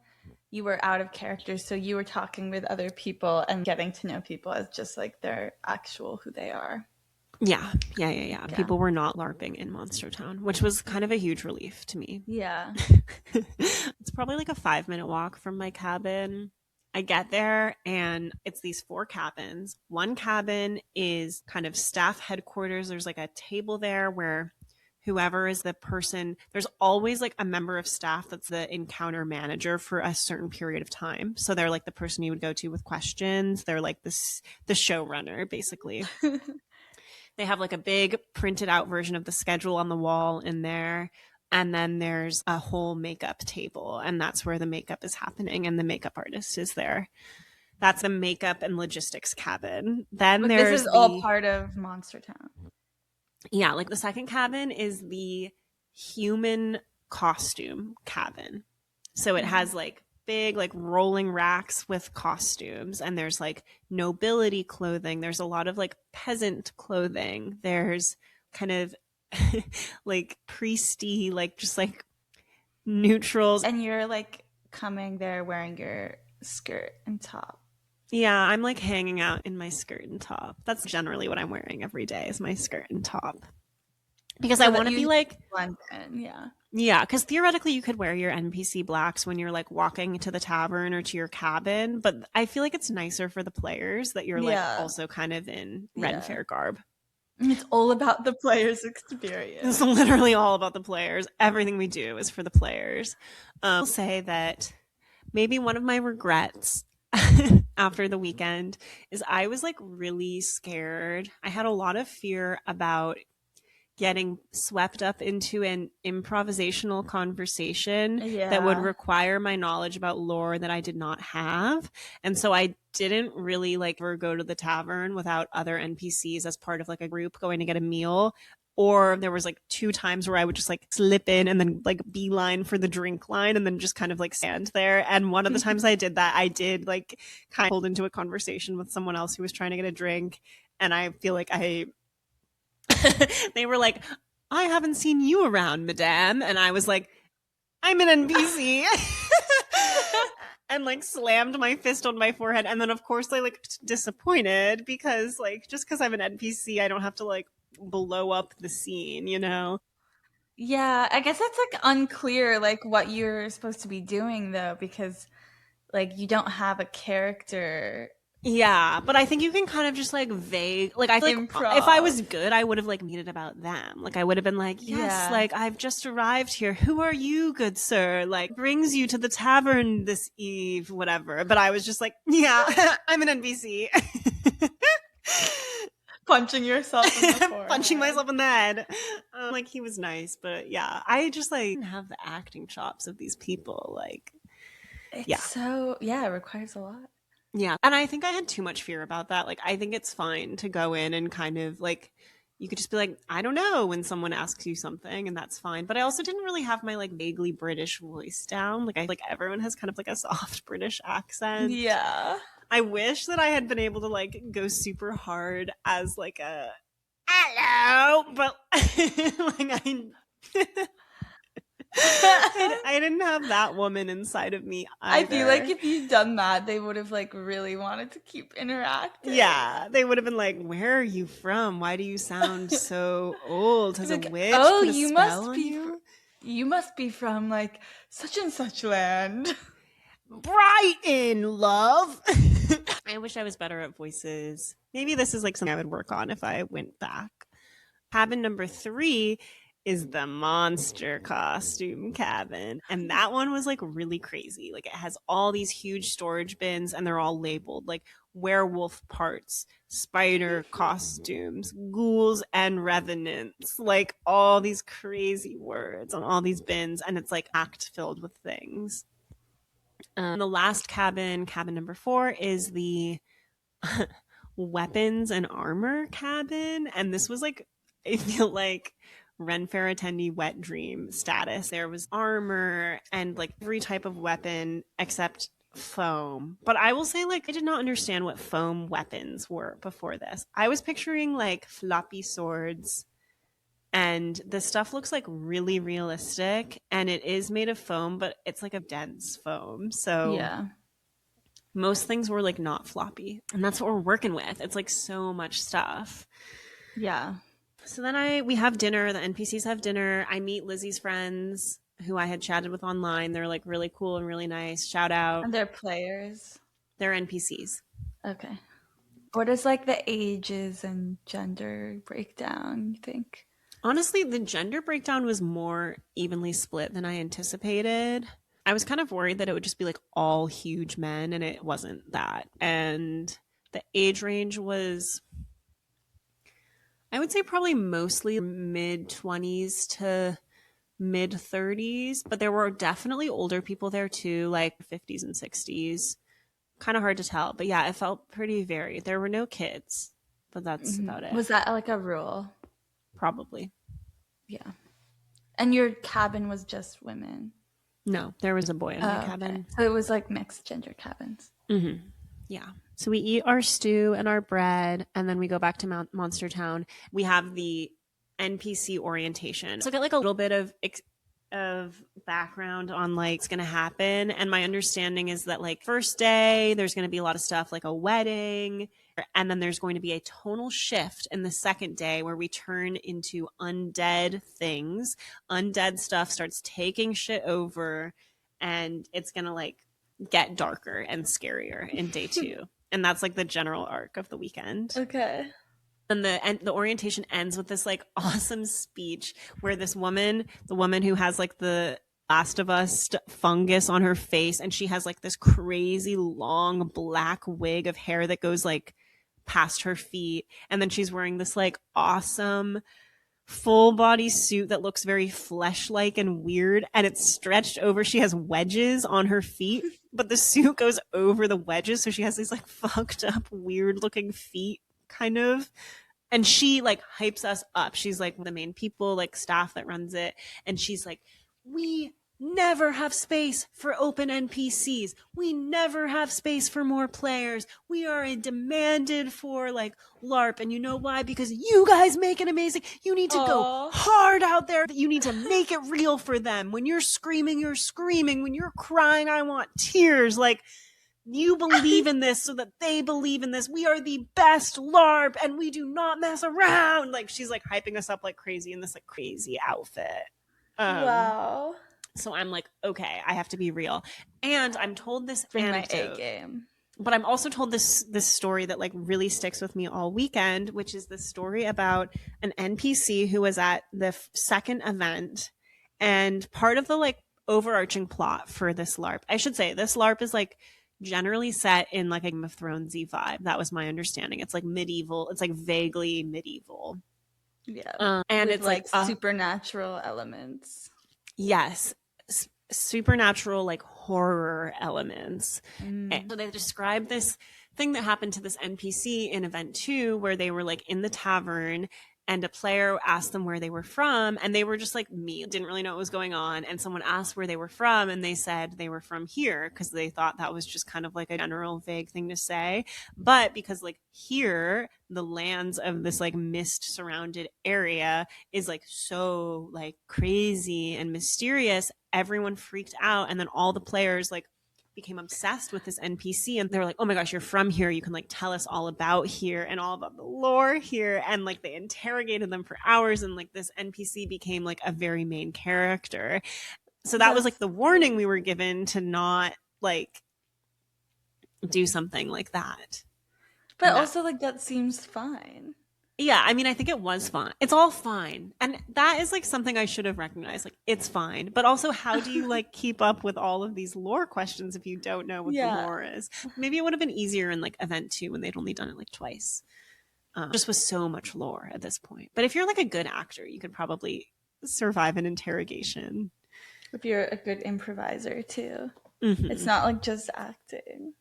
you were out of character, so you were talking with other people and getting to know people as just like their actual who they are. Yeah. People were not LARPing in Monster Town, which was kind of a huge relief to me. Yeah. It's probably like a 5-minute walk from my cabin. I get there and it's these 4 cabins. One cabin is kind of staff headquarters. There's like a table there where whoever is the person, there's always like a member of staff that's the encounter manager for a certain period of time. So they're like the person you would go to with questions. They're like the showrunner, basically. They have like a big printed out version of the schedule on the wall in there. And then there's a whole makeup table, and that's where the makeup is happening, and the makeup artist is there. That's the makeup and logistics cabin. Then But there's this is all part of Monster Town. Yeah, like the second cabin is the human costume cabin. So it has like big like rolling racks with costumes, and there's like nobility clothing. There's a lot of like peasant clothing. There's kind of like priesty, like just like neutrals. And you're like coming there wearing your skirt and top. Yeah, I'm like hanging out in my skirt and top. That's generally what I'm wearing every day, is my skirt and top. Because I want to be like London, yeah. Yeah, because theoretically you could wear your NPC blacks when you're like walking to the tavern or to your cabin, but I feel like it's nicer for the players that you're like also kind of in Ren Fair garb. It's all about the players' experience. It's literally all about the players. Everything we do is for the players. I'll say that maybe one of my regrets after the weekend is I was like really scared. I had a lot of fear about getting swept up into an improvisational conversation that would require my knowledge about lore that I did not have. And so I didn't really like ever go to the tavern without other NPCs as part of like a group going to get a meal. Or there was like 2 times where I would just like slip in and then like beeline for the drink line and then just kind of like stand there. And one of the times I did that, I did like kind of pulled into a conversation with someone else who was trying to get a drink. And I feel like they were like, I haven't seen you around, madame. And I was like, I'm an NPC. And like slammed my fist on my forehead. And then of course I like disappointed because like just because I'm an NPC, I don't have to like blow up the scene, you know? Yeah, I guess that's like unclear like what you're supposed to be doing though, because like you don't have a character. Yeah, but I think you can kind of just like vague, like I feel like if I was good, I would have like made it about them. Like I would have been like, yes, like I've just arrived here. Who are you, good sir? Like brings you to the tavern this eve, whatever. But I was just like, yeah, I'm an NPC. Punching yourself in the forehead. Punching myself in the head. Like he was nice, but yeah, I just like didn't have the acting chops of these people. Like, so it requires a lot. Yeah. And I think I had too much fear about that. Like, I think it's fine to go in and kind of like, you could just be like, I don't know, when someone asks you something, and that's fine. But I also didn't really have my like vaguely British voice down. Like, I like everyone has kind of like a soft British accent. Yeah. I wish that I had been able to like go super hard as like a hello, but like I didn't have that woman inside of me either. I feel like if you'd done that, they would have like really wanted to keep interacting. Yeah, they would have been like, "Where are you from? Why do you sound so old? Has like, a witch put a you spell on you? You must be from like such and such land." Brighton, love. I wish I was better at voices. Maybe this is like something I would work on if I went back. Cabin number 3 is the monster costume cabin. And that one was like really crazy. Like it has all these huge storage bins and they're all labeled like werewolf parts, spider costumes, ghouls and revenants, like all these crazy words on all these bins. And it's like packed filled with things. The last cabin, cabin number 4, is the weapons and armor cabin. And this was like, I feel like Ren Fair attendee wet dream status. There was armor and like every type of weapon except foam. But I will say, like, I did not understand what foam weapons were before this. I was picturing like floppy swords, and the stuff looks like really realistic, and it is made of foam, but it's like a dense foam. So yeah, most things were like not floppy, and that's what we're working with. It's like so much stuff. Yeah. So then we have dinner. The NPCs have dinner. I meet Lizzie's friends who I had chatted with online. They're like really cool and really nice. Shout out. And they're players. They're NPCs. Okay. What is like the ages and gender breakdown, you think? Honestly, the gender breakdown was more evenly split than I anticipated. I was kind of worried that it would just be like all huge men, and it wasn't that. And the age range was, I would say, probably mostly mid 20s to mid 30s, but there were definitely older people there too, like 50s and 60s. Kind of hard to tell, but yeah, it felt pretty varied. There were no kids, but that's about it. Was that like a rule? Probably. Yeah. And your cabin was just women? No, there was a boy in my cabin. Okay. So it was like mixed gender cabins. Mm-hmm. Yeah. So we eat our stew and our bread, and then we go back to Monster Town. We have the NPC orientation. So I get like a little bit of background on like what's going to happen. And my understanding is that like first day, there's going to be a lot of stuff like a wedding. And then there's going to be a tonal shift in the second day where we turn into undead things. Undead stuff starts taking shit over, and it's going to like get darker and scarier in day 2. And that's like the general arc of the weekend. Okay. And the orientation ends with this like awesome speech where this woman, the woman who has like the Last of Us fungus on her face, and she has like this crazy long black wig of hair that goes like past her feet, and then she's wearing this like awesome full body suit that looks very flesh-like and weird, and it's stretched over. She has wedges on her feet, but the suit goes over the wedges, so she has these like fucked up weird looking feet kind of. And she like hypes us up. She's like the main people, like staff that runs it, and she's like, we never have space for open NPCs. We never have space for more players. We are demanded for like LARP. And you know why? Because you guys make it amazing. You need to go hard out there. You need to make it real for them. When you're screaming, you're screaming. When you're crying, I want tears. Like, you believe in this so that they believe in this. We are the best LARP and we do not mess around. Like, she's like hyping us up like crazy in this like crazy outfit. Wow. So I'm like, okay, I have to be real. And I'm told this Bring anecdote, my A game. but I'm also told this story that like really sticks with me all weekend, which is the story about an NPC who was at the second event, and part of the like overarching plot for this LARP, I should say, this LARP is like generally set in like a Game of Thrones-y vibe. That was my understanding. It's like medieval. It's like vaguely medieval. Yeah. And with it's like supernatural elements. Yes. Supernatural like horror elements. And so they described this thing that happened to this NPC in event 2 where they were like in the tavern and a player asked them where they were from, and they were just like me, didn't really know what was going on, and someone asked where they were from and they said they were from here because they thought that was just kind of like a general vague thing to say. But because like here the lands of this like mist surrounded area is like so like crazy and mysterious, everyone freaked out, and then all the players like became obsessed with this NPC, and they're like, oh my gosh, you're from here, you can like tell us all about here and all about the lore here. And like they interrogated them for hours, and like this NPC became like a very main character. So that was like the warning we were given to not like do something like that. But also like that seems fine. Yeah, I mean, I think it was fine. It's all fine. And that is like something I should have recognized. Like, it's fine. But also, how do you like keep up with all of these lore questions if you don't know what the lore is? Maybe it would have been easier in like event 2 when they'd only done it like twice. Just with so much lore at this point. But if you're like a good actor, you could probably survive an interrogation. If you're a good improviser too. Mm-hmm. It's not like just acting.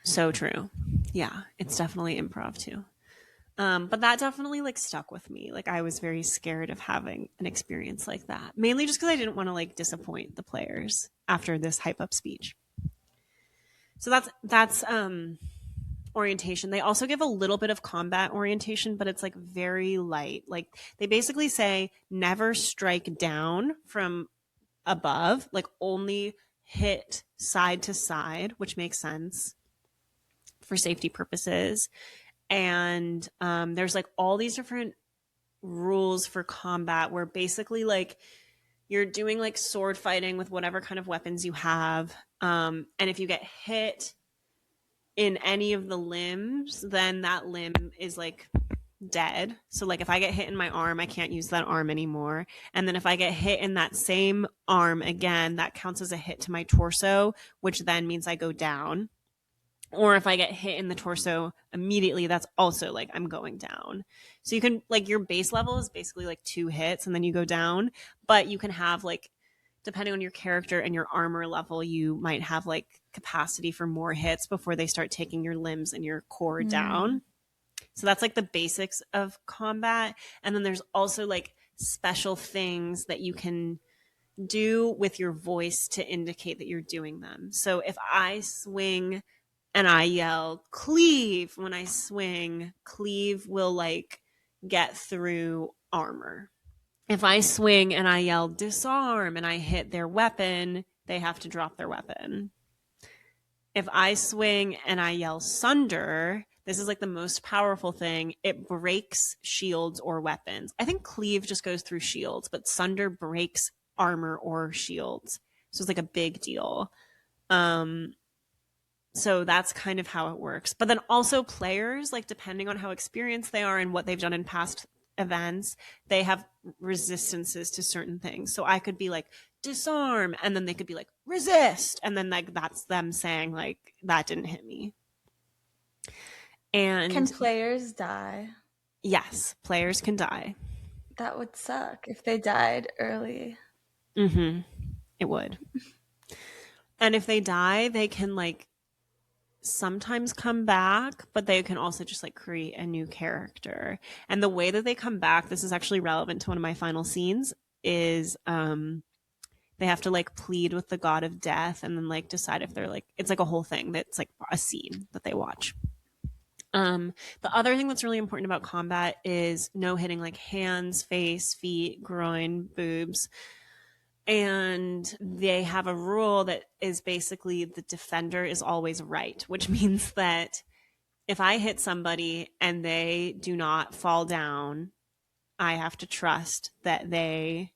So true. Yeah, it's definitely improv too. But that definitely like stuck with me. Like I was very scared of having an experience like that, mainly just because I didn't want to like disappoint the players after this hype up speech. So that's orientation. They also give a little bit of combat orientation, but it's like very light. Like they basically say never strike down from above, like only hit side to side, which makes sense for safety purposes. And there's like all these different rules for combat where basically like you're doing like sword fighting with whatever kind of weapons you have. And if you get hit in any of the limbs, then that limb is like dead. So like if I get hit in my arm, I can't use that arm anymore. And then if I get hit in that same arm again, that counts as a hit to my torso, which then means I go down. Or if I get hit in the torso immediately, that's also like I'm going down. So you can like your base level is basically like 2 hits and then you go down, but you can have like depending on your character and your armor level, you might have like capacity for more hits before they start taking your limbs and your core down. So that's like the basics of combat. And then there's also like special things that you can do with your voice to indicate that you're doing them. So if I swing and I yell cleave when I swing, cleave will like get through armor. If I swing and I yell disarm and I hit their weapon, they have to drop their weapon. If I swing and I yell sunder, this is like the most powerful thing. It breaks shields or weapons. I think cleave just goes through shields, but sunder breaks armor or shields. So it's like a big deal. So that's kind of how it works. But then also players, like depending on how experienced they are and what they've done in past events, they have resistances to certain things. So I could be like disarm and then they could be like resist and then like that's them saying like that didn't hit me. And can players die? Yes, players can die. That would suck if they died early. It would. And if they die, they can like sometimes come back, but they can also just like create a new character. And the way that they come back, this is actually relevant to one of my final scenes, is they have to like plead with the god of death and then like decide if they're like, it's like a whole thing that's like a scene that they watch. The other thing that's really important about combat is no hitting like hands, face, feet, groin, boobs. And they have a rule that is basically the defender is always right, which means that if I hit somebody and they do not fall down, I have to trust that they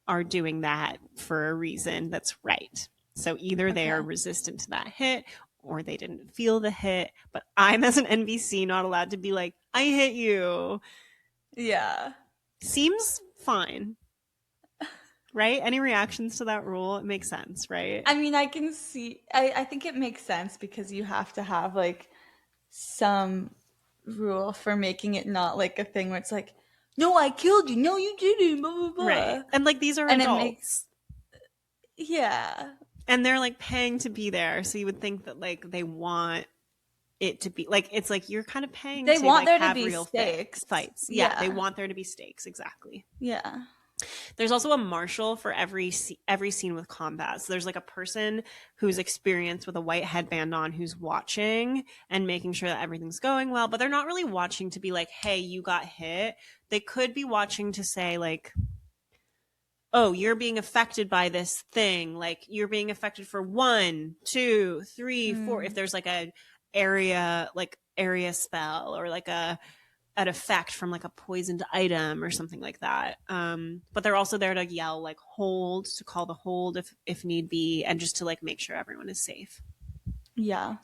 are doing that for a reason that's right. So either they are resistant to that hit or they didn't feel the hit, but I'm as an NPC not allowed to be like, I hit you. Yeah. Seems fine. Right? Any reactions to that rule? It makes sense, right? I mean, I can see, I think it makes sense because you have to have like some rule for making it not like a thing where it's like, no, I killed you. No, you didn't. Blah, blah, blah. Right. And like these are adults. Yeah. And they're like paying to be there. So you would think that like they want it to be like, it's like you're kind of paying they to want like there have to be real stakes. fights. Yeah. They want there to be stakes. Exactly. Yeah. There's also a marshal for every scene with combat. So there's like a person who's experienced with a white headband on who's watching and making sure that everything's going well, but they're not really watching to be like, hey, you got hit. They could be watching to say like, oh, you're being affected by this thing. Like you're being affected for 1, 2, 3, 4. If there's like a area spell or like an effect from like a poisoned item or something like that. But they're also there to yell like hold, to call the hold if need be, and just to like make sure everyone is safe. Yeah.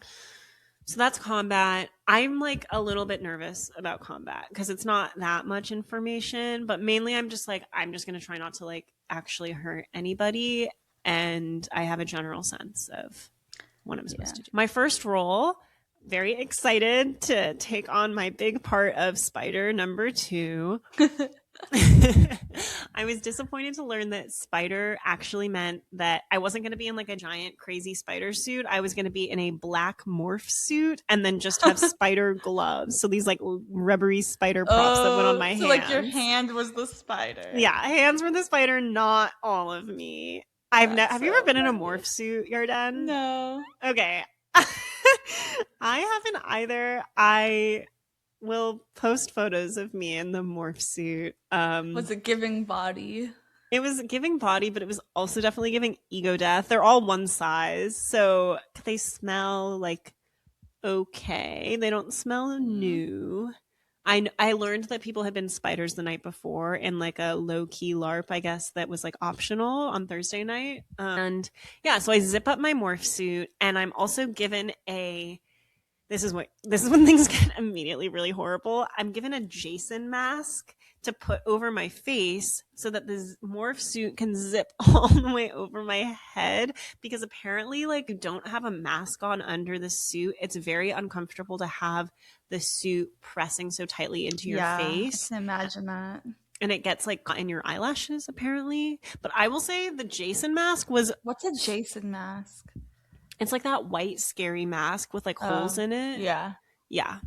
So that's combat. I'm like a little bit nervous about combat because it's not that much information, but mainly I'm just going to try not to like actually hurt anybody. And I have a general sense of what I'm supposed to do. My first role, very excited to take on my big part of Spider number 2. I was disappointed to learn that Spider actually meant that I wasn't going to be in like a giant crazy spider suit. I was going to be in a black morph suit and then just have spider gloves. So these like rubbery spider props that went on my hands. So like your hand was the spider. Yeah, hands were the spider, not all of me. Have you ever been in a morph suit, Yarden? No. Okay. I haven't either. I will post photos of me in the morph suit. Was it giving body? It was giving body, but it was also definitely giving ego death. They're all one size, so they smell like okay. They don't smell new. I learned that people had been spiders the night before in like a low key LARP, I guess, that was like optional on Thursday night. And yeah, so I zip up my morph suit, and I'm also given a. This is when things get immediately really horrible. I'm given a Jason mask to put over my face so that this morph suit can zip all the way over my head, because apparently like you don't have a mask on under the suit. It's very uncomfortable to have the suit pressing so tightly into your face. I can imagine that. And it gets like in your eyelashes apparently. But I will say the Jason mask was. What's a Jason mask? It's like that white scary mask with like holes in it. Yeah. Yeah.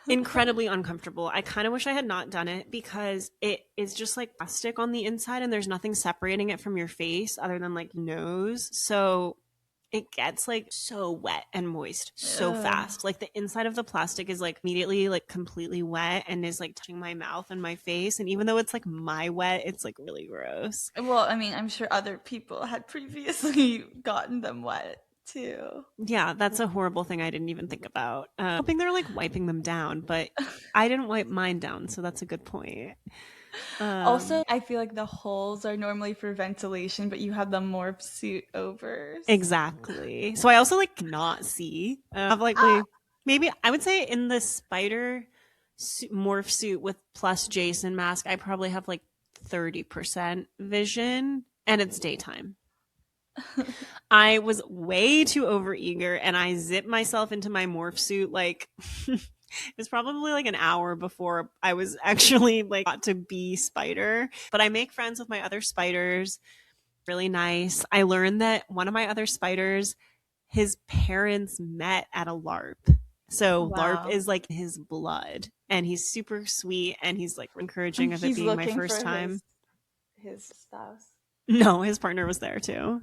Incredibly uncomfortable. I kind of wish I had not done it, because it is just like plastic on the inside and there's nothing separating it from your face other than like nose. So it gets like so wet and moist so fast. Like the inside of the plastic is like immediately like completely wet and is like touching my mouth and my face. And even though it's like my wet, it's like really gross. Well, I mean, I'm sure other people had previously gotten them wet too. Yeah, that's a horrible thing I didn't even think about. Hoping they're like wiping them down, but I didn't wipe mine down, so that's a good point. Also, I feel like the holes are normally for ventilation, but you have the morph suit over. Exactly. So I also like not see. I've like maybe I would say in the spider morph suit with plus Jason mask, I probably have like 30% vision, and it's daytime. I was way too overeager, and I zipped myself into my morph suit like it was probably like an hour before I was actually like got to be spider. But I make friends with my other spiders. Really nice. I learned that one of my other spiders, his parents met at a LARP. So LARP is like his blood, and he's super sweet, and he's like encouraging of it being my first time. His spouse. No, his partner was there too.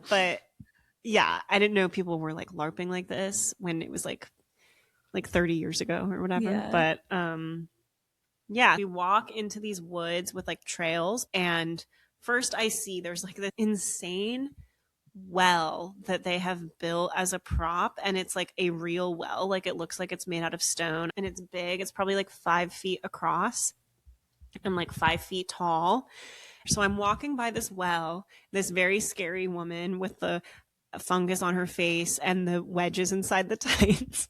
But yeah, I didn't know people were like LARPing like this when it was like 30 years ago or whatever. Yeah. But yeah, we walk into these woods with like trails, and first I see there's like this insane well that they have built as a prop, and it's like a real well. Like it looks like it's made out of stone, and it's big. It's probably like 5 feet across and like 5 feet tall. So I'm walking by this well, this very scary woman with the fungus on her face and the wedges inside the tights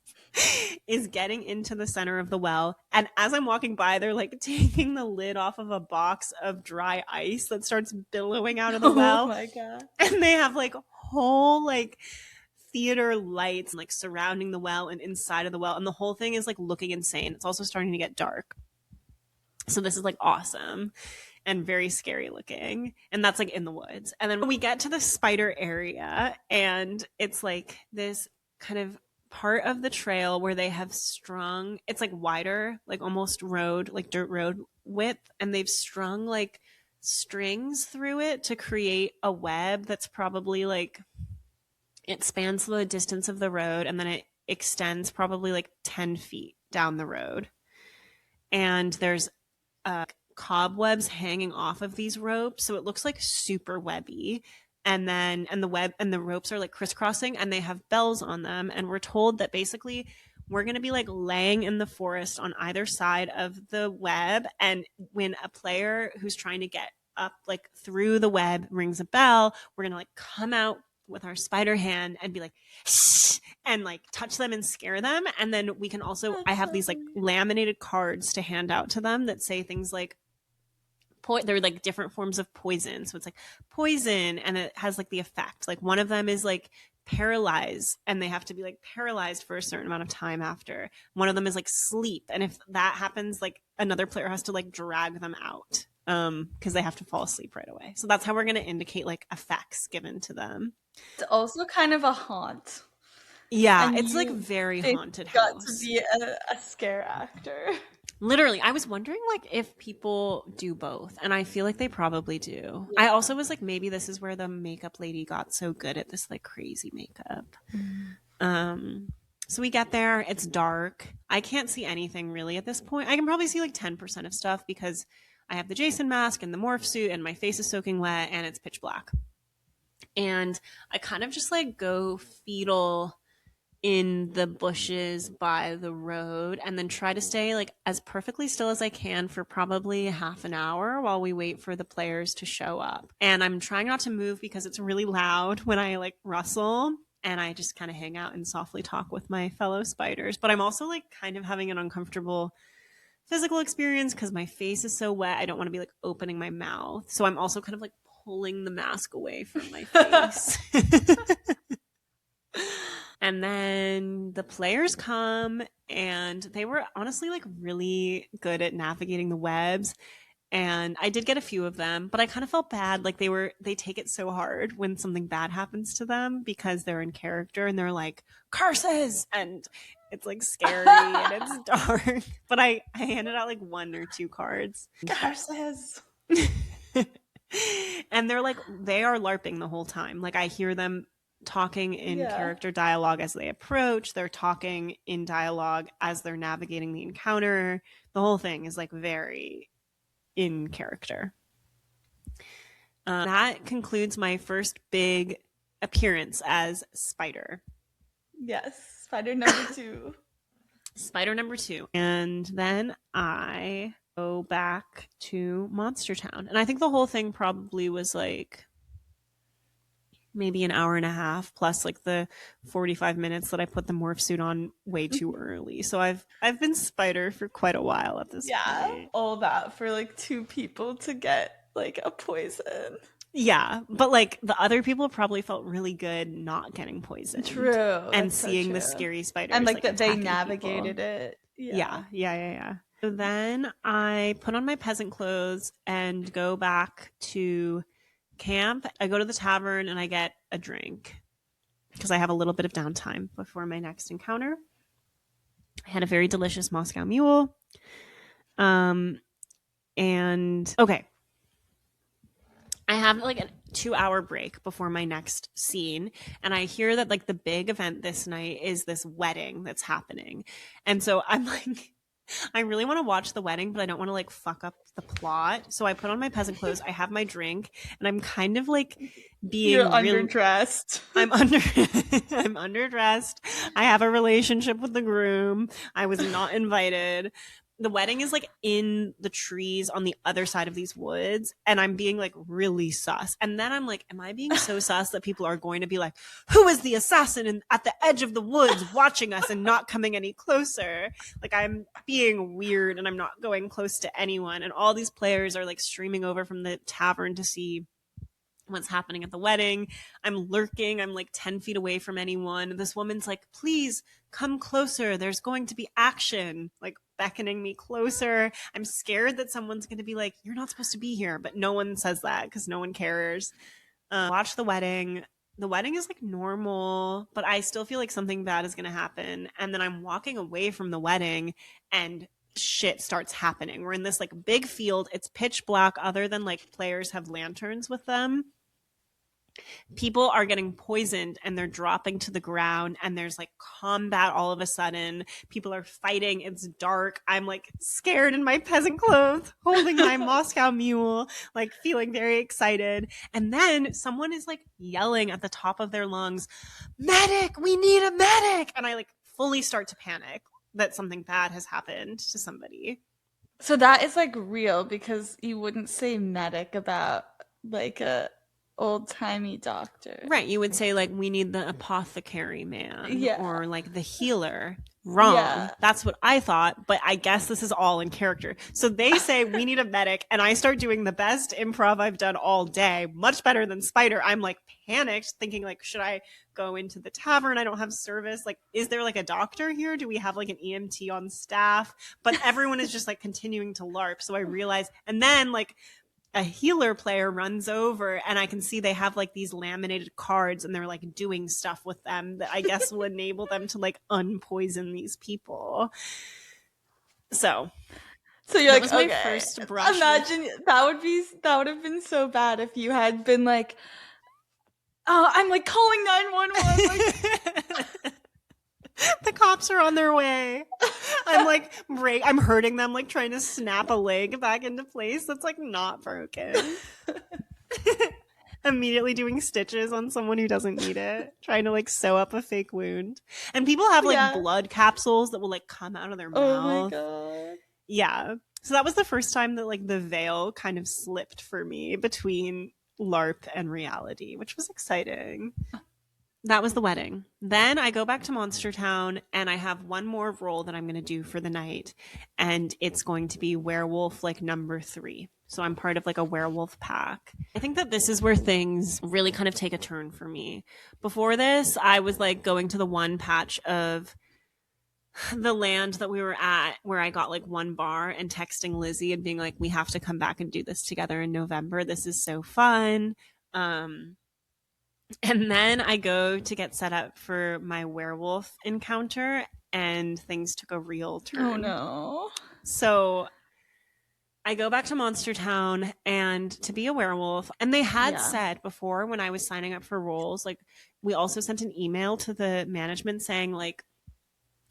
is getting into the center of the well. And as I'm walking by, they're like taking the lid off of a box of dry ice that starts billowing out of the well. Oh my God. And they have like whole like theater lights like surrounding the well and inside of the well. And the whole thing is like looking insane. It's also starting to get dark. So this is like awesome and very scary looking. And that's like in the woods. And then we get to the spider area, and it's like this kind of part of the trail where they have strung, it's like wider, like almost road, like dirt road width. And they've strung like strings through it to create a web that's probably like, it spans the distance of the road, and then it extends probably like 10 feet down the road. And there's cobwebs hanging off of these ropes, so it looks like super webby. And the web and the ropes are like crisscrossing, and they have bells on them. And we're told that basically we're going to be like laying in the forest on either side of the web, and when a player who's trying to get up like through the web rings a bell, we're going to like come out with our spider hand and be like, shh, and like touch them and scare them. And then we can also, I have these like laminated cards to hand out to them that say things like, they're like different forms of poison. So it's like poison, and it has like the effect. Like one of them is like paralyze, and they have to be like paralyzed for a certain amount of time after. One of them is like sleep, and if that happens, like another player has to like drag them out because they have to fall asleep right away. So that's how we're going to indicate like effects given to them. It's also kind of a haunt. Yeah, and it's like very haunted house. Got to be a scare actor. Literally, I was wondering like if people do both, and I feel like they probably do. Yeah. I also was like, maybe this is where the makeup lady got so good at this like crazy makeup. So we get there, it's dark. I can't see anything really at this point. I can probably see like 10% of stuff because I have the Jason mask and the morph suit, and my face is soaking wet, and it's pitch black. And I kind of just like go fetal in the bushes by the road and then try to stay like as perfectly still as I can for probably half an hour while we wait for the players to show up. And I'm trying not to move because it's really loud when I like rustle, and I just kind of hang out and softly talk with my fellow spiders. But I'm also like kind of having an uncomfortable physical experience because my face is so wet. I don't want to be like opening my mouth. So I'm also kind of like pulling the mask away from my face. And then the players come, and they were honestly like really good at navigating the webs. And I did get a few of them, but I kind of felt bad. Like they take it so hard when something bad happens to them because they're in character and they're like, curses! And it's like scary and it's dark. But I handed out like 1 or 2 cards. Curses! And they're like, they are LARPing the whole time. Like I hear them talking in character dialogue as they approach. They're talking in dialogue as they're navigating the encounter. The whole thing is like very in character. That concludes my first big appearance as Spider. Yes, Spider number 2. Spider number 2. And then I go back to Monster Town. And I think the whole thing probably was like maybe an hour and a half plus like the 45 minutes that I put the morph suit on way too early. So I've been Spider for quite a while at this point. All that for like 2 people to get like a poison. Yeah, but like the other people probably felt really good not getting poisoned. True. And seeing the scary spiders. And like that they navigated people. It. Yeah. So then I put on my peasant clothes and go back to camp. I go to the tavern and I get a drink because I have a little bit of downtime before my next encounter. I had a very delicious Moscow Mule. And okay. I have like a 2-hour break before my next scene, and I hear that like the big event this night is this wedding that's happening. And so I'm like, I really want to watch the wedding, but I don't want to like fuck up the plot. So I put on my peasant clothes, I have my drink, and I'm kind of like being underdressed. I'm underdressed. I have a relationship with the groom. I was not invited. The wedding is like in the trees on the other side of these woods, and I'm being like really sus. And then I'm like, am I being so sus that people are going to be like, who is the assassin at the edge of the woods watching us and not coming any closer? Like I'm being weird and I'm not going close to anyone. And all these players are like streaming over from the tavern to see what's happening at the wedding. I'm lurking. I'm like 10 feet away from anyone. This woman's like, please come closer. There's going to be action, like beckoning me closer. I'm scared that someone's going to be like, you're not supposed to be here. But no one says that because no one cares. Watch the wedding. The wedding is like normal, but I still feel like something bad is going to happen. And then I'm walking away from the wedding and shit starts happening. We're in this like big field. It's pitch black other than like players have lanterns with them. People are getting poisoned and they're dropping to the ground, and there's like combat all of a sudden. People are fighting. It's dark. I'm like scared in my peasant clothes, holding my Moscow Mule, like feeling very excited. And then someone is like yelling at the top of their lungs, medic, we need a medic. And I like fully start to panic that something bad has happened to somebody. So that is like real, because you wouldn't say medic about like a old-timey doctor. Right. You would say like, we need the apothecary man, or like the healer. Wrong. Yeah. That's what I thought, but I guess this is all in character. So they say we need a medic, and I start doing the best improv I've done all day, much better than Spider. I'm like panicked, thinking like, should I go into the tavern? I don't have service. Like, is there like a doctor here? Do we have like an EMT on staff? But everyone is just like continuing to LARP. So I realize, and then like a healer player runs over, and I can see they have like these laminated cards, and they're like doing stuff with them that I guess will enable them to like unpoison these people. So you're like, my okay. First brush. Imagine that would have been so bad if you had been like, oh, I'm like calling 911. Like, the cops are on their way. I'm like I'm hurting them, like trying to snap a leg back into place that's like not broken. immediately doing stitches on someone who doesn't need it, trying to like sew up a fake wound. And people have like blood capsules that will like come out of their mouth. Oh my God. Yeah. So that was the first time that like the veil kind of slipped for me between LARP and reality, which was exciting. That was the wedding. Then I go back to Monster Town and I have one more role that I'm going to do for the night. And it's going to be werewolf like number 3. So I'm part of like a werewolf pack. I think that this is where things really kind of take a turn for me. Before this, I was like going to the one patch of the land that we were at where I got like one bar and texting Lizzie and being like, we have to come back and do this together in November. This is so fun. And then I go to get set up for my werewolf encounter and things took a real turn. Oh no. So I go back to Monster Town and to be a werewolf. And they had said before when I was signing up for roles, like we also sent an email to the management saying like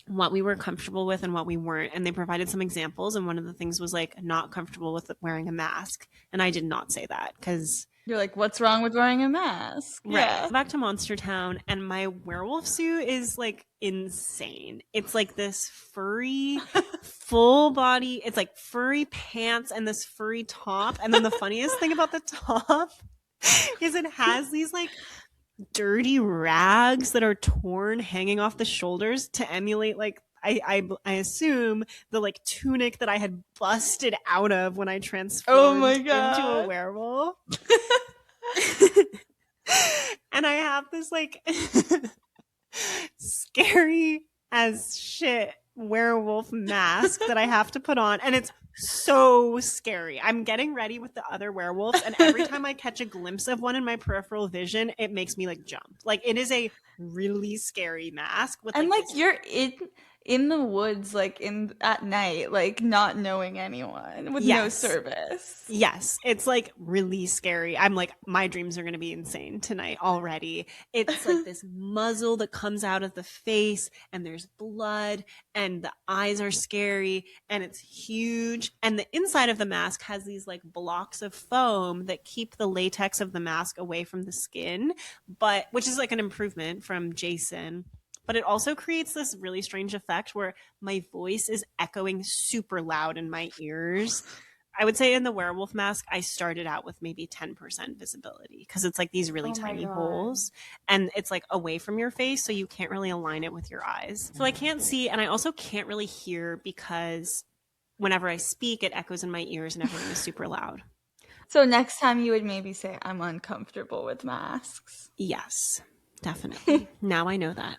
what we were comfortable with and what we weren't. And they provided some examples. And one of the things was like not comfortable with wearing a mask. And I did not say that because you're like, what's wrong with wearing a mask? Right. Yeah. Back to Monster Town, and my werewolf suit is like insane. It's like this furry, full body. It's like furry pants and this furry top. And then the funniest thing about the top is it has these like dirty rags that are torn hanging off the shoulders to emulate like I assume the like tunic that I had busted out of when I transformed into a werewolf. And I have this like scary as shit werewolf mask that I have to put on, and it's so scary. I'm getting ready with the other werewolves, and every time I catch a glimpse of one in my peripheral vision, it makes me like jump. Like it is a really scary mask with and like you're in the woods, like at night, like not knowing anyone with no service. Yes, it's like really scary. I'm like, my dreams are going to be insane tonight already. It's like this muzzle that comes out of the face and there's blood and the eyes are scary and it's huge. And the inside of the mask has these like blocks of foam that keep the latex of the mask away from the skin, but which is like an improvement from Jason. But it also creates this really strange effect where my voice is echoing super loud in my ears. I would say in the werewolf mask, I started out with maybe 10% visibility because it's like these really tiny holes and it's like away from your face. So you can't really align it with your eyes. So I can't see. And I also can't really hear because whenever I speak, it echoes in my ears and everything is super loud. So next time you would maybe say, I'm uncomfortable with masks. Yes, definitely. Now I know that.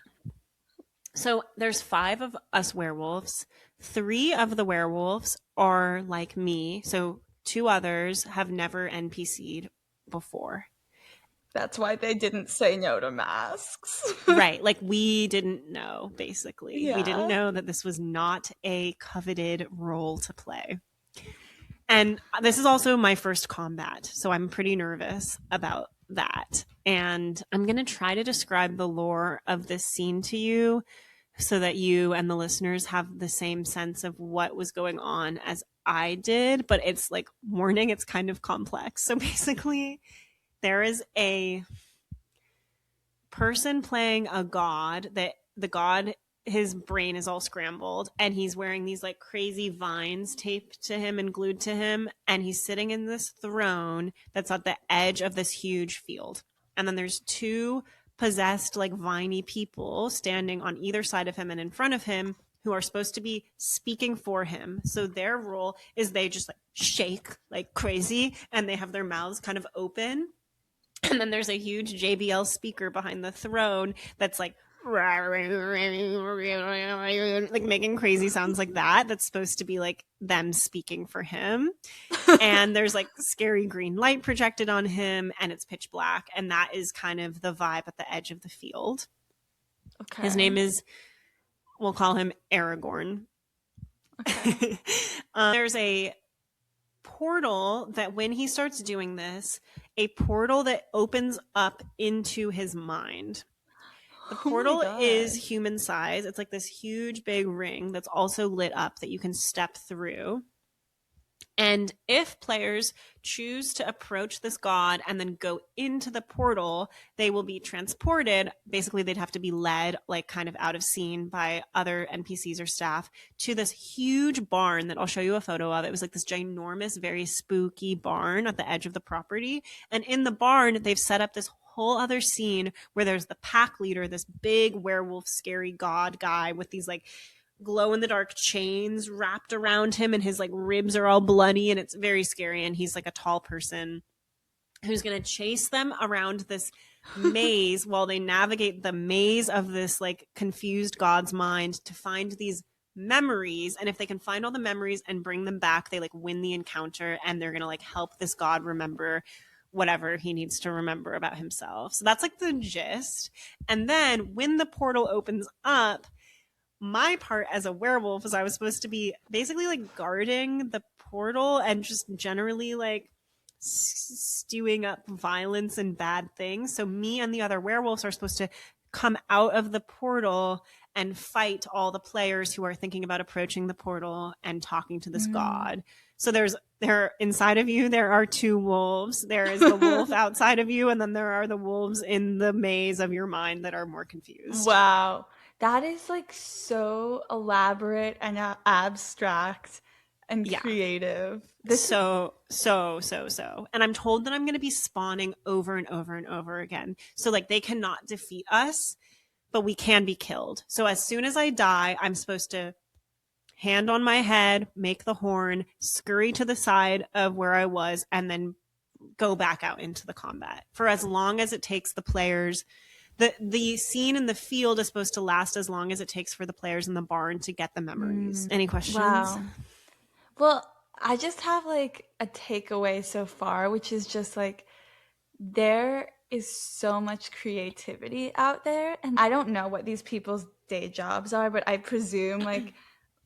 So there's 5 of us werewolves. 3 of the werewolves are like me. So 2 others have never NPC'd before. That's why they didn't say no to masks. Right. Like we didn't know, basically. Yeah. We didn't know that this was not a coveted role to play. And this is also my first combat. So I'm pretty nervous about that. And I'm going to try to describe the lore of this scene to you so that you and the listeners have the same sense of what was going on as I did. But it's like, warning, it's kind of complex. So basically, there is a person playing a god that the god, his brain is all scrambled and he's wearing these like crazy vines taped to him and glued to him. And he's sitting in this throne that's at the edge of this huge field. And then there's 2 possessed like viney people standing on either side of him and in front of him who are supposed to be speaking for him. So their role is they just like shake like crazy and they have their mouths kind of open. And then there's a huge JBL speaker behind the throne that's like making crazy sounds like that. That's supposed to be like them speaking for him. And there's like scary green light projected on him and it's pitch black. And that is kind of the vibe at the edge of the field. Okay. His name is, we'll call him Aragorn. Okay. There's a portal that when he starts doing this, a portal that opens up into his mind. The portal is human size. It's like this huge big ring that's also lit up that you can step through. And if players choose to approach this god and then go into the portal, they will be transported. Basically, they'd have to be led, like kind of out of scene by other NPCs or staff, to this huge barn that I'll show you a photo of. It was like this ginormous, very spooky barn at the edge of the property. And in the barn, they've set up this whole other scene where there's the pack leader, this big werewolf, scary god guy with these like glow in the dark chains wrapped around him, and his like ribs are all bloody, and it's very scary. And he's like a tall person who's going to chase them around this maze while they navigate the maze of this like confused god's mind to find these memories. And if they can find all the memories and bring them back, they like win the encounter, and they're going to like help this god remember whatever he needs to remember about himself. So that's like the gist. And then when the portal opens up, my part as a werewolf is I was supposed to be basically like guarding the portal and just generally like stewing up violence and bad things. So me and the other werewolves are supposed to come out of the portal and fight all the players who are thinking about approaching the portal and talking to this god. So there inside of you, there are two wolves. There is the wolf outside of you, and then there are the wolves in the maze of your mind that are more confused. Wow. That is like so elaborate and abstract and creative. So. And I'm told that I'm going to be spawning over and over and over again. So like they cannot defeat us, but we can be killed. So as soon as I die, I'm supposed to hand on my head, make the horn, scurry to the side of where I was, and then go back out into the combat for as long as it takes the players. The scene in the field is supposed to last as long as it takes for the players in the barn to get the memories. Any questions? Wow. Well, I just have like a takeaway so far, which is just like there is so much creativity out there. And I don't know what these people's day jobs are, but I presume like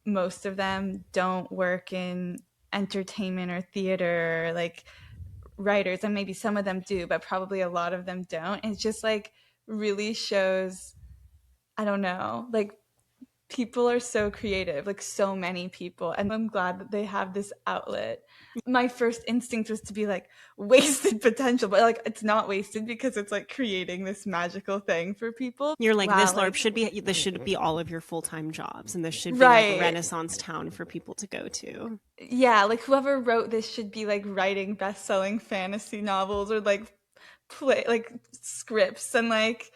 most of them don't work in entertainment or theater, like writers, and maybe some of them do, but probably a lot of them don't. It's just like really shows, I don't know, like people are so creative, like so many people, and I'm glad that they have this outlet. My first instinct was to be like wasted potential, but like it's not wasted because it's like creating this magical thing for people. You're like, this LARP should be all of your full-time jobs, and this should be like a Renaissance town for people to go to. Yeah, like whoever wrote this should be like writing best-selling fantasy novels or like play like scripts, and like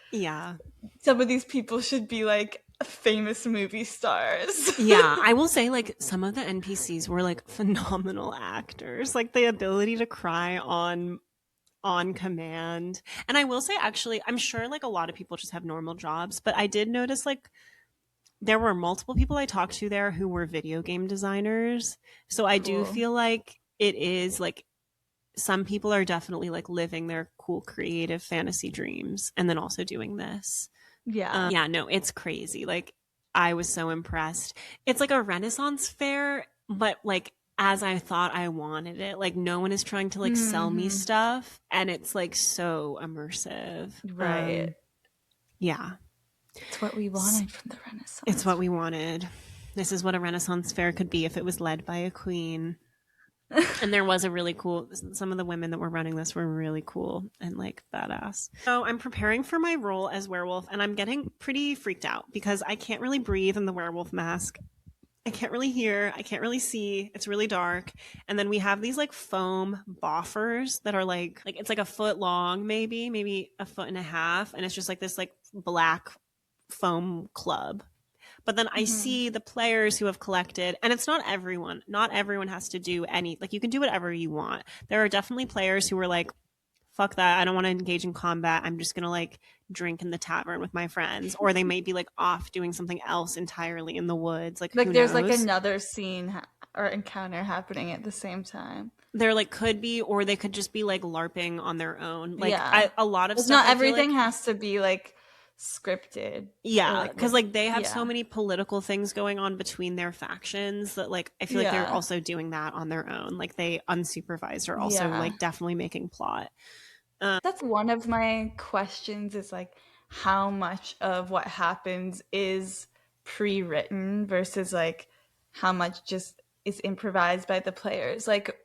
some of these people should be like famous movie stars. Yeah, I will say like some of the NPCs were like phenomenal actors, like the ability to cry on command. And I will say, actually, I'm sure like a lot of people just have normal jobs, but I did notice like there were multiple people I talked to there who were video game designers. So I do feel like it is like some people are definitely like living their cool creative fantasy dreams and then also doing this. Yeah, no, it's crazy. Like I was so impressed. It's like a Renaissance fair, but like as I thought I wanted it. Like no one is trying to like sell me stuff, and it's like so immersive. Right. Yeah. It's what we wanted from the Renaissance. It's what we wanted. This is what a Renaissance fair could be if it was led by a queen. And there was a really cool, some of the women that were running this were really cool and like badass. So I'm preparing for my role as werewolf, and I'm getting pretty freaked out because I can't really breathe in the werewolf mask. I can't really hear. I can't really see. It's really dark. And then we have these like foam boffers that are like it's like a foot long, maybe a foot and a half. And it's just like this like black foam club. But then I see the players who have collected, and it's not everyone. Not everyone has to do any, like you can do whatever you want. There are definitely players who are like, fuck that, I don't want to engage in combat. I'm just going to like drink in the tavern with my friends. Or they may be like off doing something else entirely in the woods. Like who there's knows? Like another scene or encounter happening at the same time. There like could be, or they could just be like LARPing on their own. Like a lot of stuff. Not everything has to be like scripted. Yeah, because like they have so many political things going on between their factions that like I feel like they're also doing that on their own. Like they unsupervised are also like definitely making plot. That's one of my questions, is like how much of what happens is pre-written versus like how much just is improvised by the players? Like,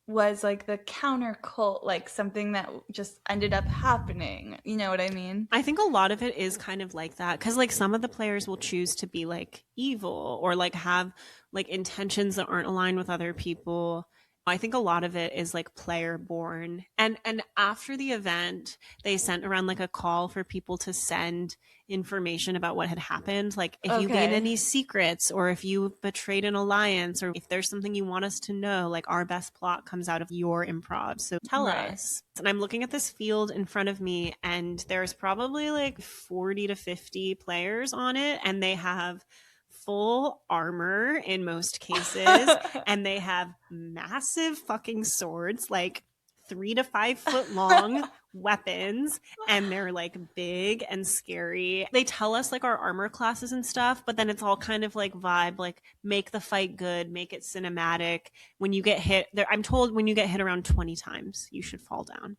was like the counter cult like something that just ended up happening? You know what I mean? I think a lot of it is kind of like that because like some of the players will choose to be like evil or like have like intentions that aren't aligned with other people. I think a lot of it is like player born. And after the event, they sent around like a call for people to send information about what had happened. Like if you gain Okay. any secrets or if you betrayed an alliance or if there's something you want us to know, like our best plot comes out of your improv. So tell Right. us. And I'm looking at this field in front of me and there's probably like 40 to 50 players on it and they have full armor in most cases and they have massive fucking swords, like 3 to 5 foot long weapons, and they're like big and scary. They tell us like our armor classes and stuff, but then it's all kind of like vibe, like make the fight good, make it cinematic. When you get hit, I'm told when you get hit around 20 times, you should fall down.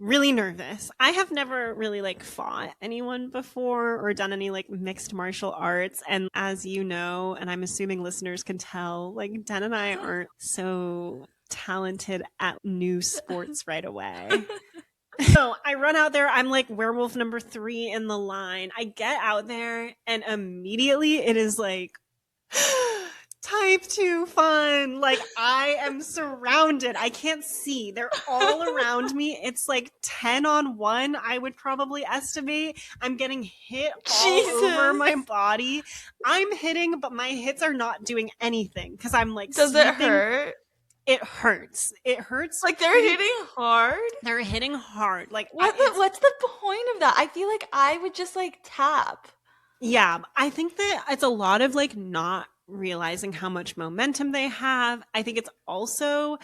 Really nervous. I have never really like fought anyone before or done any like mixed martial arts. And as you know, and I'm assuming listeners can tell, like Den and I aren't so talented at new sports right away. So I run out there. I'm like werewolf number 3 in the line. I get out there and immediately it is like type 2 fun. Like I am surrounded. I can't see. They're all around me. It's like 10 on 1, I would probably estimate. I'm getting hit all over my body. I'm hitting, but my hits are not doing anything because I'm like Does sweeping. it hurt? It hurts. It hurts. Like they're hitting hard? They're hitting hard. Like what's the point of that? I feel like I would just like tap. Yeah, I think that it's a lot of like not realizing how much momentum they have. I think it's also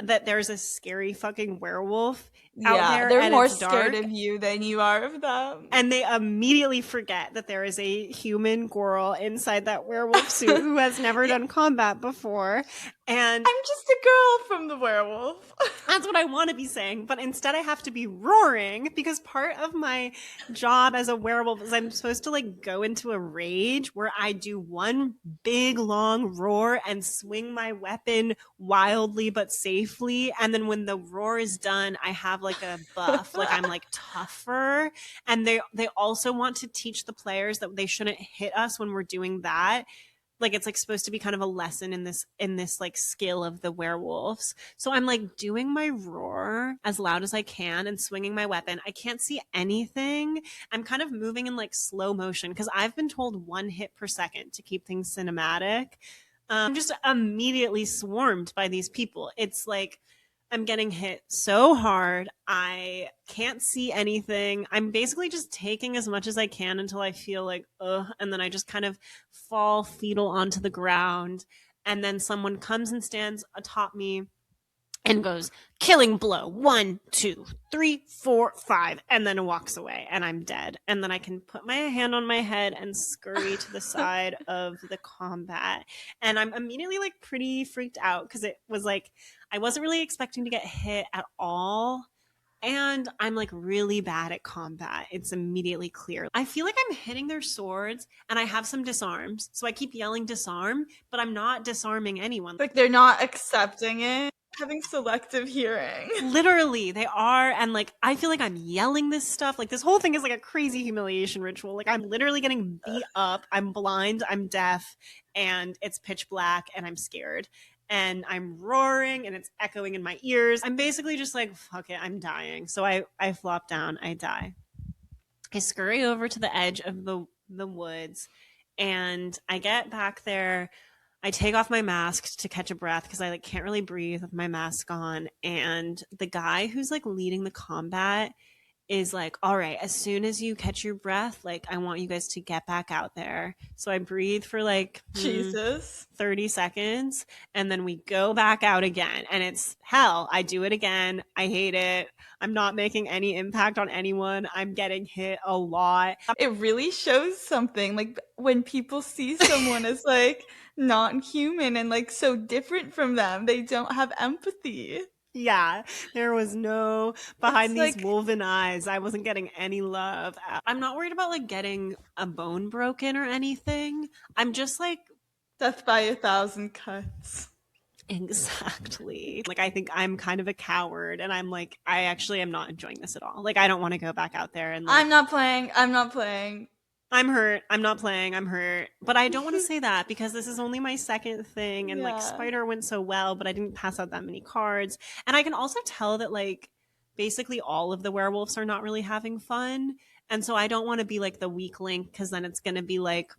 that there's a scary fucking werewolf out there. They're and more it's dark, scared of you than you are of them. and they immediately forget that there is a human girl inside that werewolf suit who has never done combat before. And I'm just a girl from the werewolf. That's what I want to be saying, but instead I have to be roaring because part of my job as a werewolf is I'm supposed to like go into a rage where I do one big long roar and swing my weapon wildly but safely. And then when the roar is done, I have like a buff, like I'm like tougher. And they also want to teach the players that they shouldn't hit us when we're doing that. Like it's like supposed to be kind of a lesson in this like skill of the werewolves. So I'm like doing my roar as loud as I can and swinging my weapon. I can't see anything. I'm kind of moving in like slow motion because I've been told 1 hit per second to keep things cinematic. I'm just immediately swarmed by these people. It's like I'm getting hit so hard. I can't see anything. I'm basically just taking as much as I can until I feel like, ugh, and then I just kind of fall fetal onto the ground. And then someone comes and stands atop me and goes, killing blow, 1, 2, 3, 4, 5, and then walks away and I'm dead. And then I can put my hand on my head and scurry to the side of the combat. And I'm immediately like pretty freaked out because it was like, I wasn't really expecting to get hit at all. And I'm like really bad at combat. It's immediately clear. I feel like I'm hitting their swords and I have some disarms. So I keep yelling disarm, but I'm not disarming anyone. Like they're not accepting it. Having selective hearing. Literally, they are. And like, I feel like I'm yelling this stuff. Like, this whole thing is like a crazy humiliation ritual. Like, I'm literally getting beat up. I'm blind, I'm deaf, and it's pitch black, and I'm scared. And I'm roaring, and it's echoing in my ears. I'm basically just like, fuck it, I'm dying. So I flop down, I die. I scurry over to the edge of the woods, and I get back there. I take off my mask to catch a breath because I like can't really breathe with my mask on. And the guy who's like leading the combat is like, all right, as soon as you catch your breath, like I want you guys to get back out there. So I breathe for like Jesus 30 seconds and then we go back out again. And it's hell. I do it again. I hate it. I'm not making any impact on anyone. I'm getting hit a lot. It really shows something. Like when people see someone as like not human and like so different from them, they don't have empathy. Yeah, there was no behind It's these woven eyes. I wasn't getting any love. I'm not worried about like getting a bone broken or anything. I'm just like death by 1,000 cuts. Exactly. Like, I think I'm kind of a coward, and I'm like, I actually am not enjoying this at all. Like, I don't want to go back out there and like, I'm not playing. I'm not playing. I'm hurt. I'm not playing. I'm hurt. But I don't want to say that because this is only my second thing. And like Yeah. Spider went so well, but I didn't pass out that many cards. And I can also tell that like basically all of the werewolves are not really having fun. And so I don't want to be like the weak link because then it's going to be like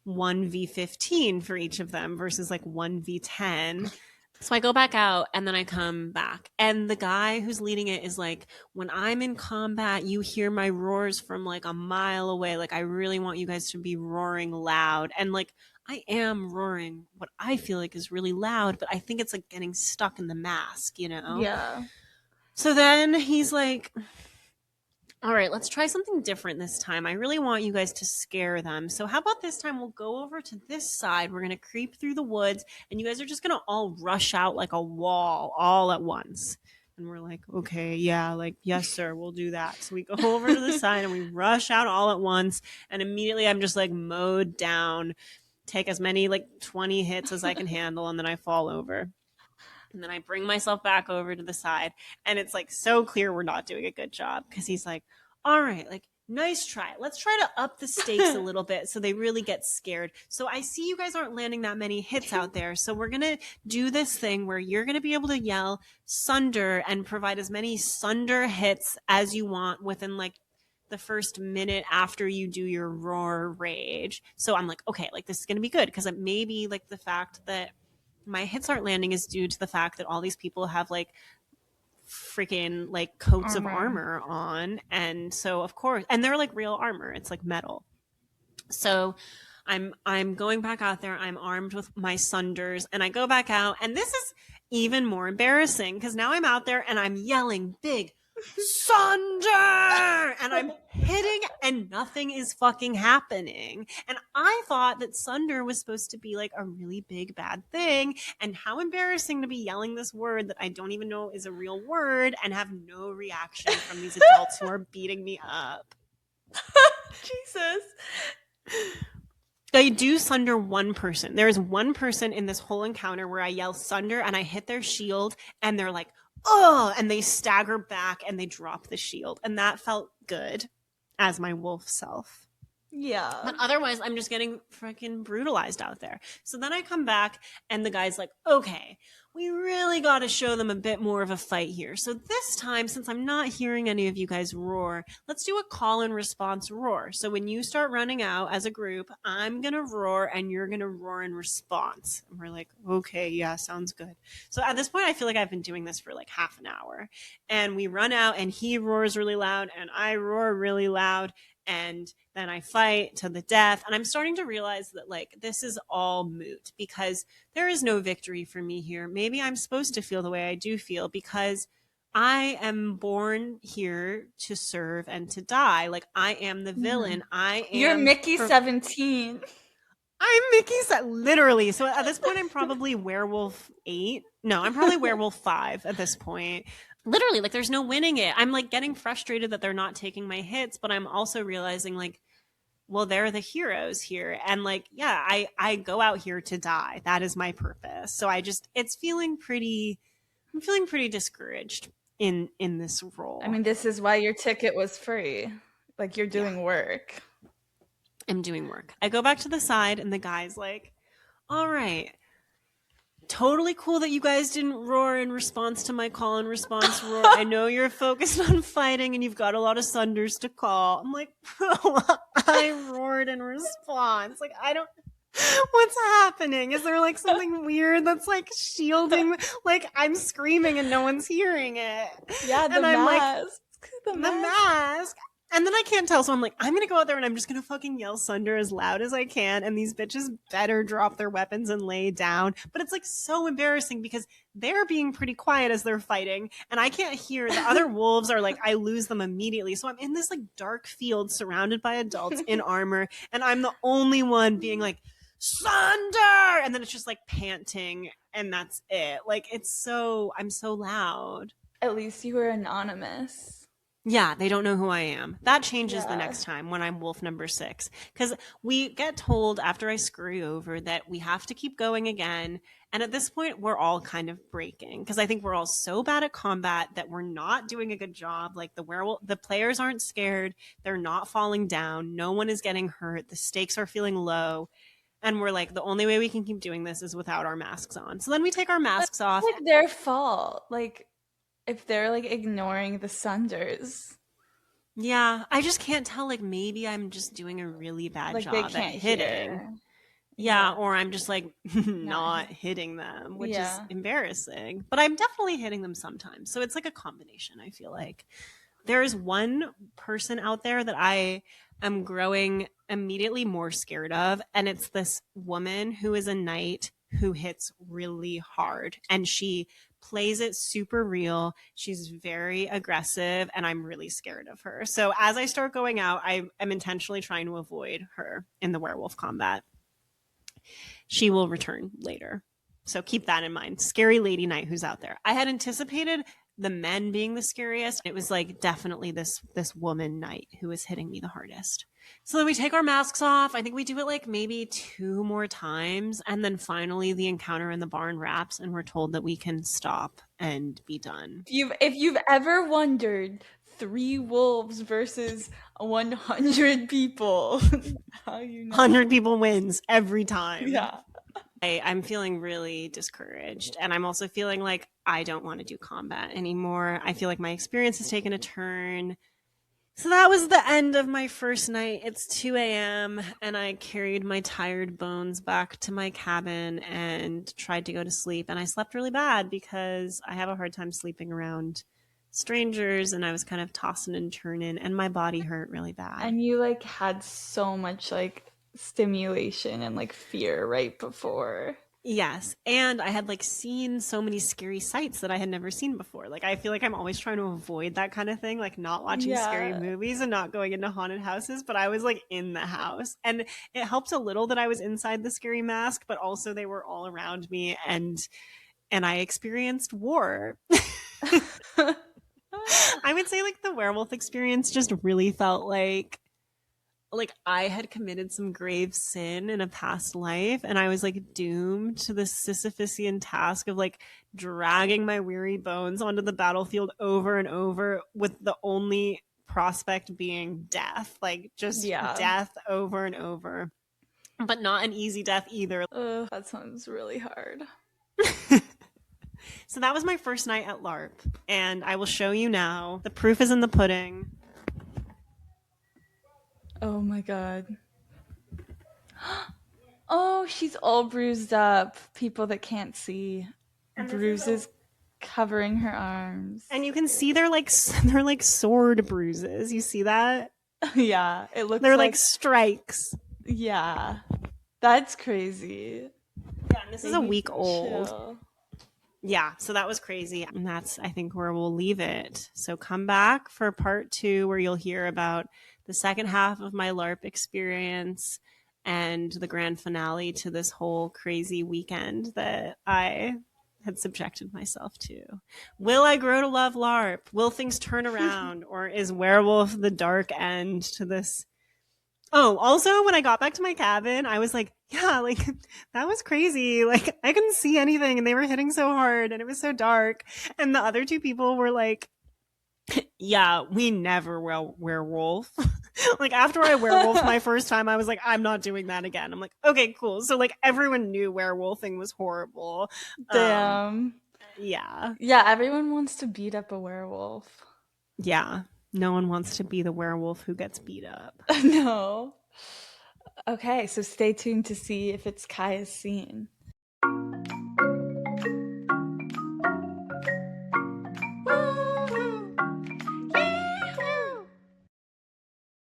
1v15 for each of them versus like 1v10. So I go back out and then I come back. And the guy who's leading it is like, when I'm in combat, you hear my roars from like a mile away. Like, I really want you guys to be roaring loud. And like, I am roaring what I feel like is really loud, but I think it's like getting stuck in the mask, you know? Yeah. So then he's like, all right, let's try something different this time. I really want you guys to scare them. So how about this time we'll go over to this side. We're going to creep through the woods and you guys are just going to all rush out like a wall all at once. And we're like, okay, yeah, like, yes, sir, we'll do that. So we go over to the side and we rush out all at once. And immediately I'm just like mowed down, take as many like 20 hits as I can handle. And then I fall over. And then I bring myself back over to the side. And it's like so clear we're not doing a good job because he's like, all right, like, nice try. Let's try to up the stakes a little bit so they really get scared. So I see you guys aren't landing that many hits out there. So we're going to do this thing where you're going to be able to yell Sunder and provide as many Sunder hits as you want within like the first minute after you do your roar rage. So I'm like, okay, like this is going to be good because it may be like the fact that my hits aren't landing is due to the fact that all these people have like freaking like coats of armor on. And so of course, and they're like real armor. It's like metal. So I'm going back out there. I'm armed with my Sunders and I go back out and this is even more embarrassing because now I'm out there and I'm yelling big Sunder! And I'm hitting and nothing is fucking happening. And I thought that Sunder was supposed to be like a really big bad thing. And how embarrassing to be yelling this word that I don't even know is a real word and have no reaction from these adults who are beating me up. Jesus. I do Sunder one person. There is one person in this whole encounter where I yell Sunder and I hit their shield and they're like, oh, and they stagger back and they drop the shield. And that felt good as my wolf self. Yeah. But otherwise, I'm just getting freaking brutalized out there. So then I come back and the guy's like, okay, we really got to show them a bit more of a fight here. So this time, since I'm not hearing any of you guys roar, let's do a call and response roar. So when you start running out as a group, I'm going to roar and you're going to roar in response. And we're like, okay, yeah, sounds good. So at this point, I feel like I've been doing this for like half an hour. And we run out and he roars really loud and I roar really loud. And then I fight to the death. And I'm starting to realize that like this is all moot because there is no victory for me here. Maybe I'm supposed to feel the way I do feel because I am born here to serve and to die. Like I am the villain. I am. You're Mickey 17. I'm Mickey, literally. So at this point, I'm probably werewolf 8. No, I'm probably werewolf 5 at this point. Literally, like there's no winning it. I'm like getting frustrated that they're not taking my hits, but I'm also realizing like, well, they're the heroes here. And like, yeah, I go out here to die. That is my purpose. So I'm feeling pretty discouraged in this role. I mean, this is why your ticket was free. Like you're doing work. I'm doing work. I go back to the side and the guy's like, all right, totally cool that you guys didn't roar in response to my call and response roar. I know you're focused on fighting and you've got a lot of Sunders to call. I'm like, bro, I roared in response. Like, I don't, what's happening? Is there like something weird that's like shielding? Like I'm screaming and no one's hearing it. Yeah, the and mask. I'm like, the mask. And then I can't tell, so I'm like, I'm gonna go out there and I'm just gonna fucking yell Sunder as loud as I can, and these bitches better drop their weapons and lay down. But it's like so embarrassing because they're being pretty quiet as they're fighting, and I can't hear. The other wolves are like, I lose them immediately. So I'm in this like dark field surrounded by adults in armor, and I'm the only one being like, Sunder! And then it's just like panting, and that's it. Like I'm so loud. At least you were anonymous. Yeah, they don't know who I am. That changes the next time when I'm wolf number 6. Because we get told after I scurry over that we have to keep going again. And at this point, we're all kind of breaking because I think we're all so bad at combat that we're not doing a good job. Like the players aren't scared. They're not falling down. No one is getting hurt. The stakes are feeling low. And we're like, the only way we can keep doing this is without our masks on. So then we take our masks off. It's like their fault. Like, if they're like ignoring the Sunders. Yeah, I just can't tell. Like, maybe I'm just doing a really bad Like, job they at can't hitting. hear. Yeah, or I'm just like not hitting them, which is embarrassing. But I'm definitely hitting them sometimes. So it's like a combination, I feel like. There is one person out there that I am growing immediately more scared of, and it's this woman who is a knight who hits really hard, and she plays it super real. She's very aggressive, and I'm really scared of her. So as I start going out, I am intentionally trying to avoid her in the werewolf combat. She will return later. So keep that in mind. Scary lady knight who's out there. I had anticipated the men being the scariest. It was like definitely this woman knight who was hitting me the hardest. So then we take our masks off. I think we do it like maybe 2 more times. And then finally the encounter in the barn wraps and we're told that we can stop and be done. If you've ever wondered 3 wolves versus 100 people, how you know? 100 people wins every time. Yeah. I'm feeling really discouraged. And I'm also feeling like I don't want to do combat anymore. I feel like my experience has taken a turn. So that was the end of my first night. It's 2 a.m. and I carried my tired bones back to my cabin and tried to go to sleep. And I slept really bad because I have a hard time sleeping around strangers and I was kind of tossing and turning and my body hurt really bad. And you like had so much like stimulation and like fear right before. Yes. And I had like seen so many scary sights that I had never seen before. Like I feel like I'm always trying to avoid that kind of thing, like not watching scary movies and not going into haunted houses, but I was like in the house. And it helped a little that I was inside the scary mask, but also they were all around me and I experienced war. I would say like the werewolf experience just really felt like I had committed some grave sin in a past life and I was like doomed to the Sisyphusian task of like dragging my weary bones onto the battlefield over and over with the only prospect being death, like just death over and over, but not an easy death either. That sounds really hard. So that was my first night at LARP and I will show you now. The proof is in the pudding. Oh my god. Oh, she's all bruised up. People that can't see. And bruises covering her arms. And you can see they're like sword bruises. You see that? Yeah, it looks they're like strikes. Yeah. That's crazy. Yeah, and this is a week old. Chill. Yeah, so that was crazy. And that's, I think, where we'll leave it. So come back for part 2 where you'll hear about the second half of my LARP experience and the grand finale to this whole crazy weekend that I had subjected myself to. Will I grow to love LARP? Will things turn around? Or is werewolf the dark end to this? Oh, also, when I got back to my cabin, I was like, yeah, like, that was crazy. Like, I couldn't see anything and they were hitting so hard and it was so dark. And the other 2 people were like, yeah, we never werewolf. Like after I werewolfed my first time, I was like, I'm not doing that again. I'm like, okay, cool. So like everyone knew werewolfing was horrible. Damn. Yeah. Yeah, everyone wants to beat up a werewolf. Yeah. No one wants to be the werewolf who gets beat up. No. Okay, so stay tuned to see if it's Kaia's scene.